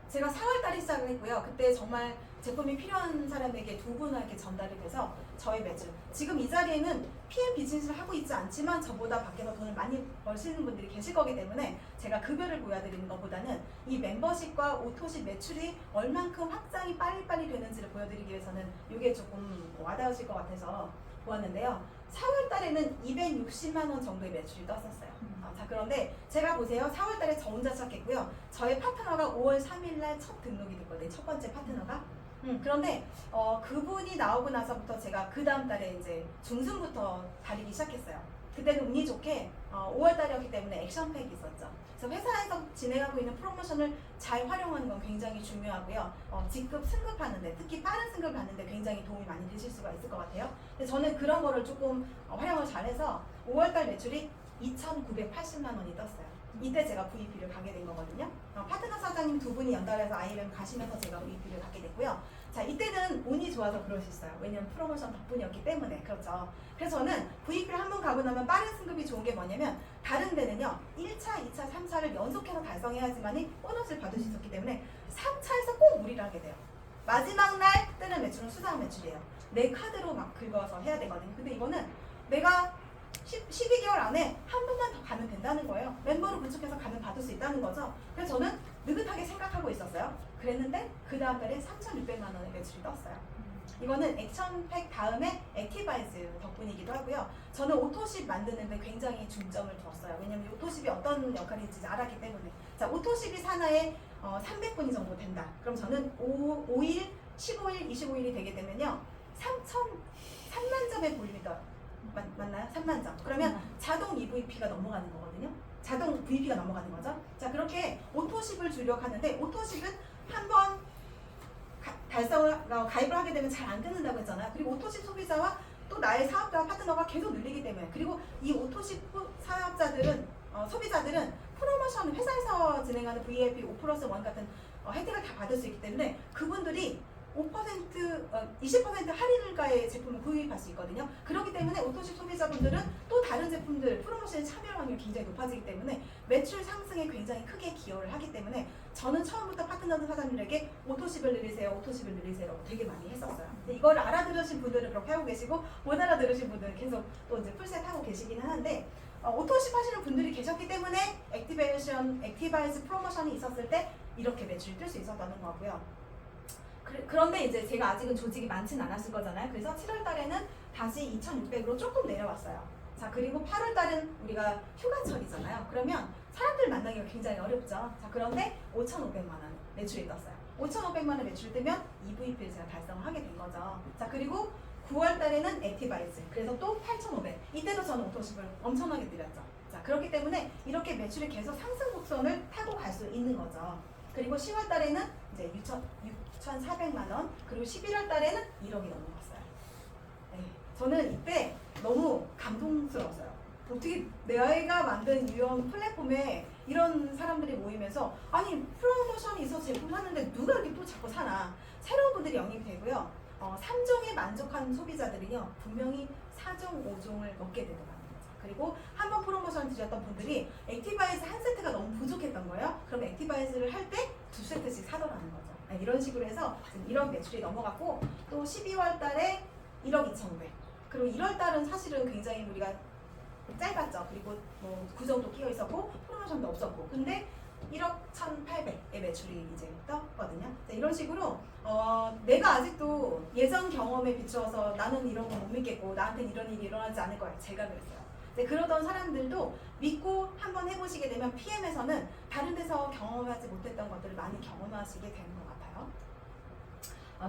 제가 4월 달에 시작을 했고요. 그때 정말 제품이 필요한 사람에게 2분에게 전달이 돼서 저의 매출 지금 이 자리에는 PM 비즈니스를 하고 있지 않지만 저보다 밖에서 돈을 많이 버시는 분들이 계실 거기 때문에 제가 급여를 보여드리는 것보다는 이 멤버십과 오토십 매출이 얼만큼 확장이 빨리빨리 되는지를 보여드리기 위해서는 이게 조금 와닿으실 것 같아서 보았는데요. 4월 달에는 260만 원 정도의 매출이 떴었어요. 자, 그런데 제가 보세요. 4월 달에 저 혼자 시작했고요. 저의 파트너가 5월 3일 날 첫 등록이 됐거든요. 첫 번째 파트너가. 그런데 그분이 나오고 나서부터 제가 그 다음 달에 이제 중순부터 다니기 시작했어요. 그때는 운이 좋게 5월달이었기 때문에 액션팩이 있었죠. 그래서 회사에서 진행하고 있는 프로모션을 잘 활용하는 건 굉장히 중요하고요. 직급 승급하는데, 특히 빠른 승급을 받는데 굉장히 도움이 많이 되실 수가 있을 것 같아요. 근데 저는 그런 거를 조금 활용을 잘해서 5월달 매출이 2,980만 원이 떴어요. 이때 제가 VP를 가게 된 거거든요. 파트너 사장님 두 분이 연달아서 IMM 가시면서 제가 VP를 갖게 됐고요. 자, 이때는 운이 좋아서 그럴 수 있어요. 왜냐면 프로모션 덕분이었기 때문에. 그렇죠. 그래서 저는 VP를 한 번 가고 나면 빠른 승급이 좋은 게 뭐냐면, 다른 데는요 1차, 2차, 3차를 연속해서 달성해야지만이 보너스를 받을 수 있었기 때문에 3차에서 꼭 무리를 하게 돼요. 마지막 날 뜨는 매출은 수상 매출이에요. 내 카드로 막 긁어서 해야 되거든요. 근데 이거는 내가 12개월 안에 한 번만 더 가면 된다는 거예요. 멤버를 구축해서 가면 받을 수 있다는 거죠. 그래서 저는 느긋하게 생각하고 있었어요. 그랬는데 그 다음 달에 3,600만 원의 매출이 떴어요. 이거는 액션팩 다음에 액티바이즈 덕분이기도 하고요. 저는 오토십 만드는데 굉장히 중점을 두었어요. 왜냐면 오토십이 어떤 역할인지 알았기 때문에. 자, 오토십이 사나에 300분이 정도 된다. 그럼 저는 5일, 15일, 25일이 되게 되면요 3만 점의 볼륨이 떠요. 맞나요? 3만 점. 그러면 자동 EVP가 넘어가는 거거든요. 자동 VP가 넘어가는 거죠. 자, 그렇게 오토십을 주려고 하는데, 오토십은 한번 가입을 하게 되면 잘 안 끊는다고 했잖아요. 그리고 오토십 소비자와 또 나의 사업자와 파트너가 계속 늘리기 때문에, 그리고 이 오토십 사업자들은 소비자들은 프로모션, 회사에서 진행하는 VIP 5+1 같은 혜택을 다 받을 수 있기 때문에 그분들이 5%, 20% 할인가의 제품을 구입할 수 있거든요. 그렇기 때문에 오토십 소비자분들은 또 다른 제품들 프로모션에 참여할 확률이 굉장히 높아지기 때문에 매출 상승에 굉장히 크게 기여를 하기 때문에, 저는 처음부터 파트너 사장님들에게 오토십을 늘리세요, 오토십을 늘리세요 되게 많이 했었어요. 근데 이걸 알아들으신 분들은 그렇게 하고 계시고, 못 알아들으신 분들은 계속 또 이제 풀셋 하고 계시긴 하는데, 오토십 하시는 분들이 계셨기 때문에 액티바이즈 프로모션이 있었을 때 이렇게 매출이 뜰 수 있었다는 거고요. 그런데 이제 제가 아직은 조직이 많지는 않았을 거잖아요. 그래서 7월 달에는 다시 2,600으로 조금 내려왔어요. 자, 그리고 8월 달은 우리가 휴가철이잖아요. 그러면 사람들 만나기가 굉장히 어렵죠. 자, 그런데 5,500만 원 매출이 떴어요. 5,500만 원 매출 뜨면 EVP를 제가 달성을 하게 된 거죠. 자, 그리고 9월 달에는 액티바이즈. 그래서 또 8,500. 이때도 저는 오토십을 엄청나게 드렸죠. 자, 그렇기 때문에 이렇게 매출이 계속 상승 곡선을 타고 갈 수 있는 거죠. 그리고 10월 달에는 이제 6,400만 원, 그리고 11월 달에는 1억이 넘어갔어요. 네, 저는 이때 너무 감동스러웠어요. 어떻게 내가 만든 유형 플랫폼에 이런 사람들이 모이면서, 아니 프로모션이 있어서 제품 샀는데 누가 이렇게 또 자꾸 사나. 새로운 분들이 영입이 되고요. 3종에 만족한 소비자들이요 분명히 4종, 5종을 먹게 되더라고요. 그리고 한번 프로모션 드렸던 분들이 액티바이즈 한 세트가 너무 부족했던 거예요. 그럼 액티바이즈를 할 때 2세트씩 사더라는 거죠. 이런 식으로 해서 지금 1억 매출이 넘어갔고, 또 12월 달에 1억 2,500. 그리고 1월 달은 사실은 굉장히 우리가 짧았죠. 그리고 뭐 구정도 끼어 있었고 프로모션도 없었고, 근데 1억 1,800의 매출이 이제 떴거든요. 이런 식으로 내가 아직도 예전 경험에 비추어서 나는 이런 거 못 믿겠고 나한테는 이런 일이 일어나지 않을 거야. 제가 그랬어요. 그러던 사람들도 믿고 한번 해보시게 되면 PM에서는 다른 데서 경험하지 못했던 것들을 많이 경험하시게 되는 것 같아요.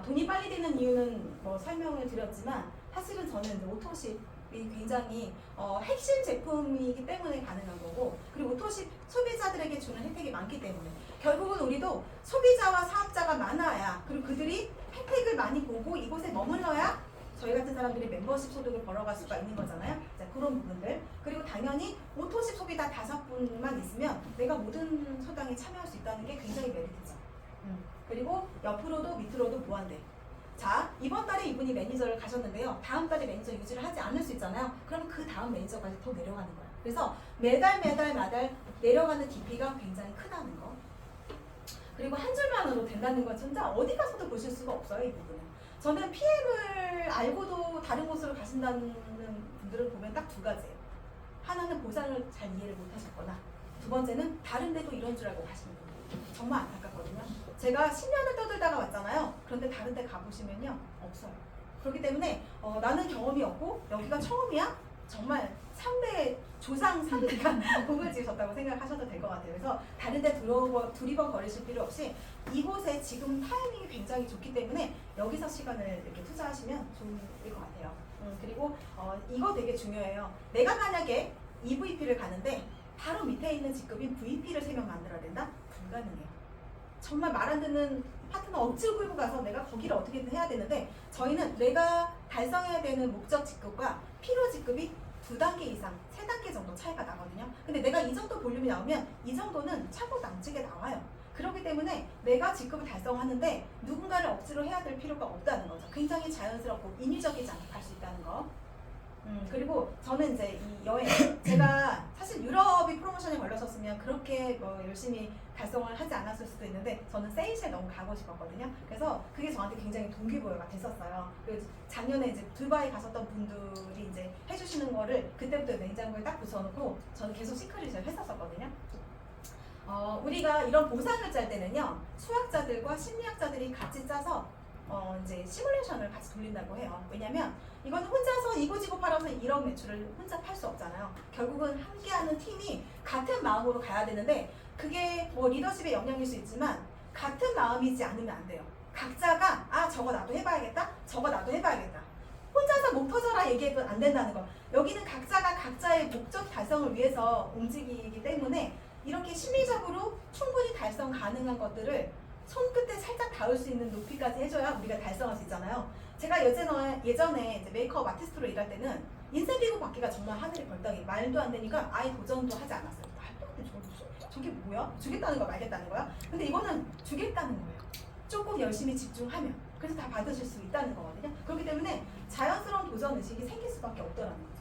돈이 빨리 되는 이유는 뭐 설명을 드렸지만, 사실은 저는 이제 오토십이 굉장히 핵심 제품이기 때문에 가능한 거고, 그리고 오토십 소비자들에게 주는 혜택이 많기 때문에, 결국은 우리도 소비자와 사업자가 많아야, 그리고 그들이 혜택을 많이 보고 이곳에 머물러야 저희 같은 사람들이 멤버십 소득을 벌어갈 수가 있는 거잖아요. 자, 그런 부분들. 그리고 당연히 오토십 소비자 5분만 있으면 내가 모든 소당에 참여할 수 있다는 게 굉장히 메리트죠. 그리고 옆으로도 밑으로도 무한대. 자, 이번 달에 이분이 매니저를 가셨는데요. 다음 달에 매니저 유지를 하지 않을 수 있잖아요. 그러면 그 다음 매니저까지 더 내려가는 거예요. 그래서 매달 내려가는 DP가 굉장히 크다는 거. 그리고 한 줄만으로 된다는 건 진짜 어디 가서도 보실 수가 없어요, 이 부분은. 저는 PM을 알고도 다른 곳으로 가신다는 분들을 보면 딱 두 가지예요. 하나는 보상을 잘 이해를 못 하셨거나, 두 번째는 다른 데도 이런 줄 알고 가시는 분들. 정말 안타깝거든요. 제가 10년을 떠들다가 왔잖아요. 그런데 다른 데 가보시면요, 없어요. 그렇기 때문에 나는 경험이 없고 여기가 처음이야? 정말 3대 조상 3대가 공을 지으셨다고 생각하셔도 될 것 같아요. 그래서 다른 데 두리번 거리실 필요 없이 이곳에 지금 타이밍이 굉장히 좋기 때문에 여기서 시간을 이렇게 투자하시면 좋을 것 같아요. 그리고 이거 되게 중요해요. 내가 만약에 EVP를 가는데 바로 밑에 있는 직급인 VP를 3명 만들어야 된다? 불가능해요. 정말 말 안 듣는 파트너 억지로 끌고 가서 내가 거기를 어떻게든 해야 되는데 저희는 내가 달성해야 되는 목적 직급과 필요 직급이 2단계 이상, 3단계 정도 차이가 나거든요. 근데 내가 이 정도 볼륨이 나오면 이 정도는 차고 남지게 나와요. 그렇기 때문에 내가 직급을 달성하는데 누군가를 억지로 해야 될 필요가 없다는 거죠. 굉장히 자연스럽고 인위적이지 않게 갈 수 있다는 거. 그리고 저는 이제 이 여행, 제가 사실 유럽이 프로모션에 걸렸었으면 그렇게 뭐 열심히 달성을 하지 않았을 수도 있는데 저는 세이셸 너무 가고 싶었거든요. 그래서 그게 저한테 굉장히 동기부여가 됐었어요. 그래서 작년에 이제 두바이 가셨던 분들이 이제 해주시는 거를 그때부터 냉장고에 딱 붙여놓고 저는 계속 시크릿을 했었거든요. 우리가 이런 보상을 짤 때는요, 수학자들과 심리학자들이 같이 짜서 이제 시뮬레이션을 같이 돌린다고 해요. 왜냐면 이건 혼자서 이고지고 팔아서 1억 매출을 혼자 팔 수 없잖아요. 결국은 함께하는 팀이 같은 마음으로 가야 되는데 그게 뭐 리더십의 역량일 수 있지만 같은 마음이지 않으면 안 돼요. 각자가 저거 나도 해봐야겠다, 저거 나도 해봐야겠다. 혼자서 목 터져라 얘기해도 안 된다는 거. 여기는 각자가 각자의 목적 달성을 위해서 움직이기 때문에 이렇게 심리적으로 충분히 달성 가능한 것들을 손끝에 살짝 닿을 수 있는 높이까지 해줘야 우리가 달성할 수 있잖아요. 제가 예전에 이제 메이크업 아티스트로 일할 때는 인센티브 받기가 정말 하늘의 벌떡이 말도 안 되니까 아예 도전도 하지 않았어요. 말도 안 돼, 저게 뭐야? 주겠다는 거야, 말겠다는 거야? 근데 이거는 주겠다는 거예요. 조금 열심히 집중하면. 그래서 다 받으실 수 있다는 거거든요. 그렇기 때문에 자연스러운 도전 의식이 생길 수밖에 없더라는 거죠.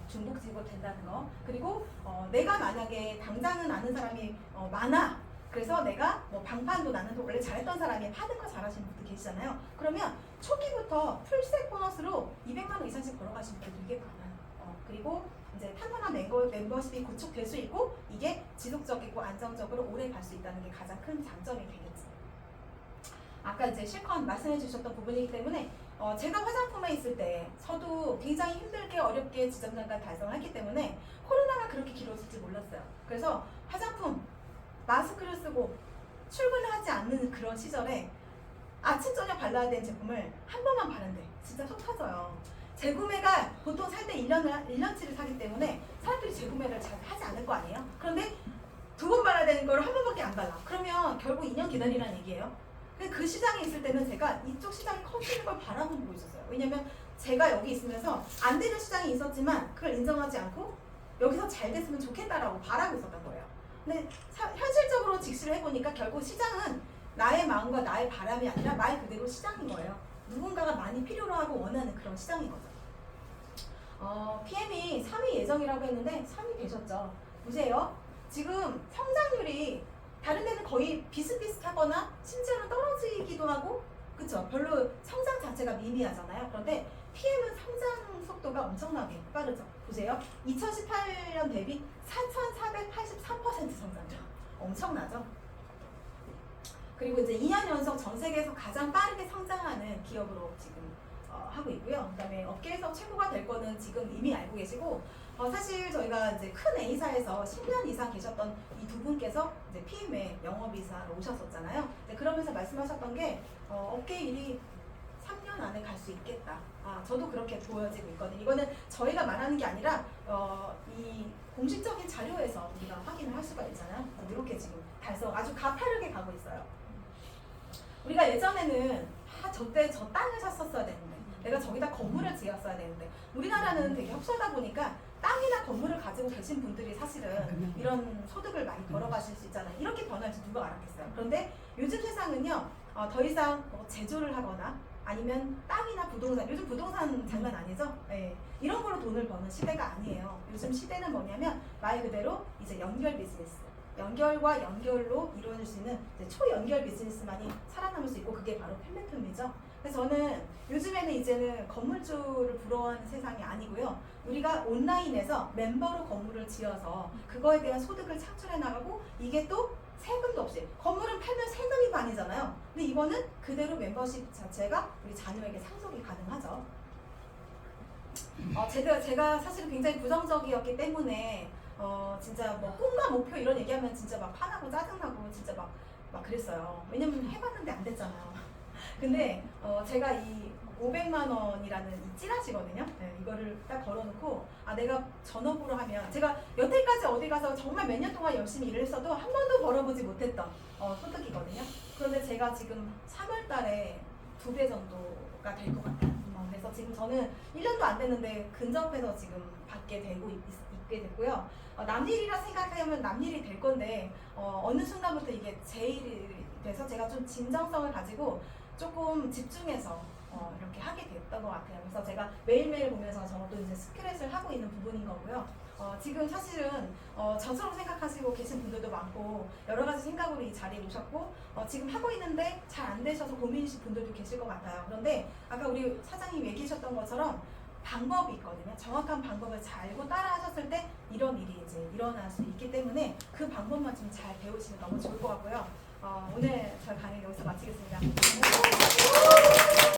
중복지고 된다는 거. 그리고 내가 만약에 당장은 아는 사람이 많아. 그래서 내가 뭐 방판도 나는 원래 잘했던 사람이 하는 거 잘하시는 분들 계시잖아요. 그러면 초기부터 풀셋 보너스로 200만 원 이상씩 벌어가시는 분들 되게 많아요. 그리고 이제 탄탄한 멤버십이 구축될 수 있고 이게 지속적이고 안정적으로 오래 갈 수 있다는 게 가장 큰 장점이 되겠죠. 아까 이제 실컷 말씀해 주셨던 부분이기 때문에 제가 화장품에 있을 때 저도 굉장히 힘들게 어렵게 지점단가 달성을 했기 때문에 코로나가 그렇게 길어질 줄 몰랐어요. 그래서 화장품 마스크를 쓰고 출근을 하지 않는 그런 시절에 아침 저녁 발라야 되는 제품을 한 번만 바른대 진짜 속 터져요. 재구매가 보통 살 때 1년치를 사기 때문에 사람들이 재구매를 잘 하지 않을 거 아니에요. 그런데 2번 발라야 되는 걸 한 번밖에 안 발라. 그러면 결국 2년 기다리라는 얘기예요. 근데 그 시장에 있을 때는 제가 이쪽 시장이 커지는 걸 바라만 보고 있었어요. 왜냐면 제가 여기 있으면서 안 되는 시장이 있었지만 그걸 인정하지 않고 여기서 잘 됐으면 좋겠다라고 바라고 있었던 거예요. 근데 현실적으로 직시를 해보니까 결국 시장은 나의 마음과 나의 바람이 아니라 말 그대로 시장인 거예요. 누군가가 많이 필요로 하고 원하는 그런 시장인 거죠. PM이 3위 예정이라고 했는데 3위 되셨죠. 보세요. 지금 성장률이 다른 데는 거의 비슷비슷하거나 심지어는 떨어지기도 하고 그쵸? 별로 성장 자체가 미미하잖아요. 그런데 PM은 성장 속도가 엄청나게 빠르죠. 보세요. 2018년 대비 4,483% 성장률. 엄청나죠? 그리고 이제 2년 연속 전 세계에서 가장 빠르게 성장하는 기업으로 지금 하고 있고요. 그다음에 업계에서 최고가 될 거는 지금 이미 알고 계시고 사실 저희가 이제 큰 A사에서 10년 이상 계셨던 이 두 분께서 이제 PM의 영업이사로 오셨었잖아요. 그러면서 말씀하셨던 게 업계 일이 3년 안에 갈 수 있겠다. 저도 그렇게 보여지고 있거든요. 이거는 저희가 말하는 게 아니라 이 공식적인 자료에서 우리가 확인을 할 수가 있잖아요. 이렇게 지금 달성 아주 가파르게 가고 있어요. 우리가 예전에는 저때 저 땅을 샀었어야 되는데 내가 저기다 건물을 지었어야 되는데 우리나라는 되게 협소하다 보니까 땅이나 건물을 가지고 계신 분들이 사실은 이런 소득을 많이 벌어가실 수 있잖아요. 이렇게 변할지 누가 알았겠어요. 그런데 요즘 세상은요 더 이상 제조를 하거나 아니면 땅이나 부동산, 요즘 부동산 장난 아니죠? 네. 이런 걸로 돈을 버는 시대가 아니에요. 요즘 시대는 뭐냐면 말 그대로 이제 연결 비즈니스, 연결과 연결로 이루어질 수 있는 이제 초연결 비즈니스만이 살아남을 수 있고 그게 바로 팬메툼이죠. 그래서 저는 요즘에는 이제는 건물주를 부러워하는 세상이 아니고요. 우리가 온라인에서 멤버로 건물을 지어서 그거에 대한 소득을 창출해 나가고 이게 또 세금도 없이 건물은 팔면 세금이 반이잖아요. 근데 이거는 그대로 멤버십 자체가 우리 자녀에게 상속이 가능하죠. 제가 사실은 굉장히 부정적이었기 때문에 진짜 뭐 꿈과 목표 이런 얘기하면 진짜 막 화나고 짜증나고 진짜 막 그랬어요. 왜냐면 해봤는데 안 됐잖아요. 근데 제가 이 500만 원이라는 이 찌라시거든요. 네, 이거를 딱 걸어놓고 내가 전업으로 하면 제가 여태까지 어디 가서 정말 몇 년 동안 열심히 일을 했어도 한 번도 벌어보지 못했던 소득이거든요. 그런데 제가 지금 3월 달에 2배 정도가 될 것 같아요. 그래서 지금 저는 1년도 안 됐는데 근접해서 지금 받게 되고 있게 됐고요. 남일이라 생각하면 남일이 될 건데 어느 순간부터 이게 제 일이 돼서 제가 좀 진정성을 가지고 조금 집중해서 이렇게 하게 됐던 것 같아요. 그래서 제가 매일매일 보면서 저도 이제 스크래치를 하고 있는 부분인 거고요. 지금 사실은 저처럼 생각하시고 계신 분들도 많고 여러 가지 생각으로 이 자리에 오셨고 지금 하고 있는데 잘 안 되셔서 고민이신 분들도 계실 것 같아요. 그런데 아까 우리 사장님 얘기하셨던 것처럼 방법이 있거든요. 정확한 방법을 잘 알고 따라 하셨을 때 이런 일이 이제 일어날 수 있기 때문에 그 방법만 좀 잘 배우시면 너무 좋을 것 같고요. 오늘 저희 강의 여기서 마치겠습니다.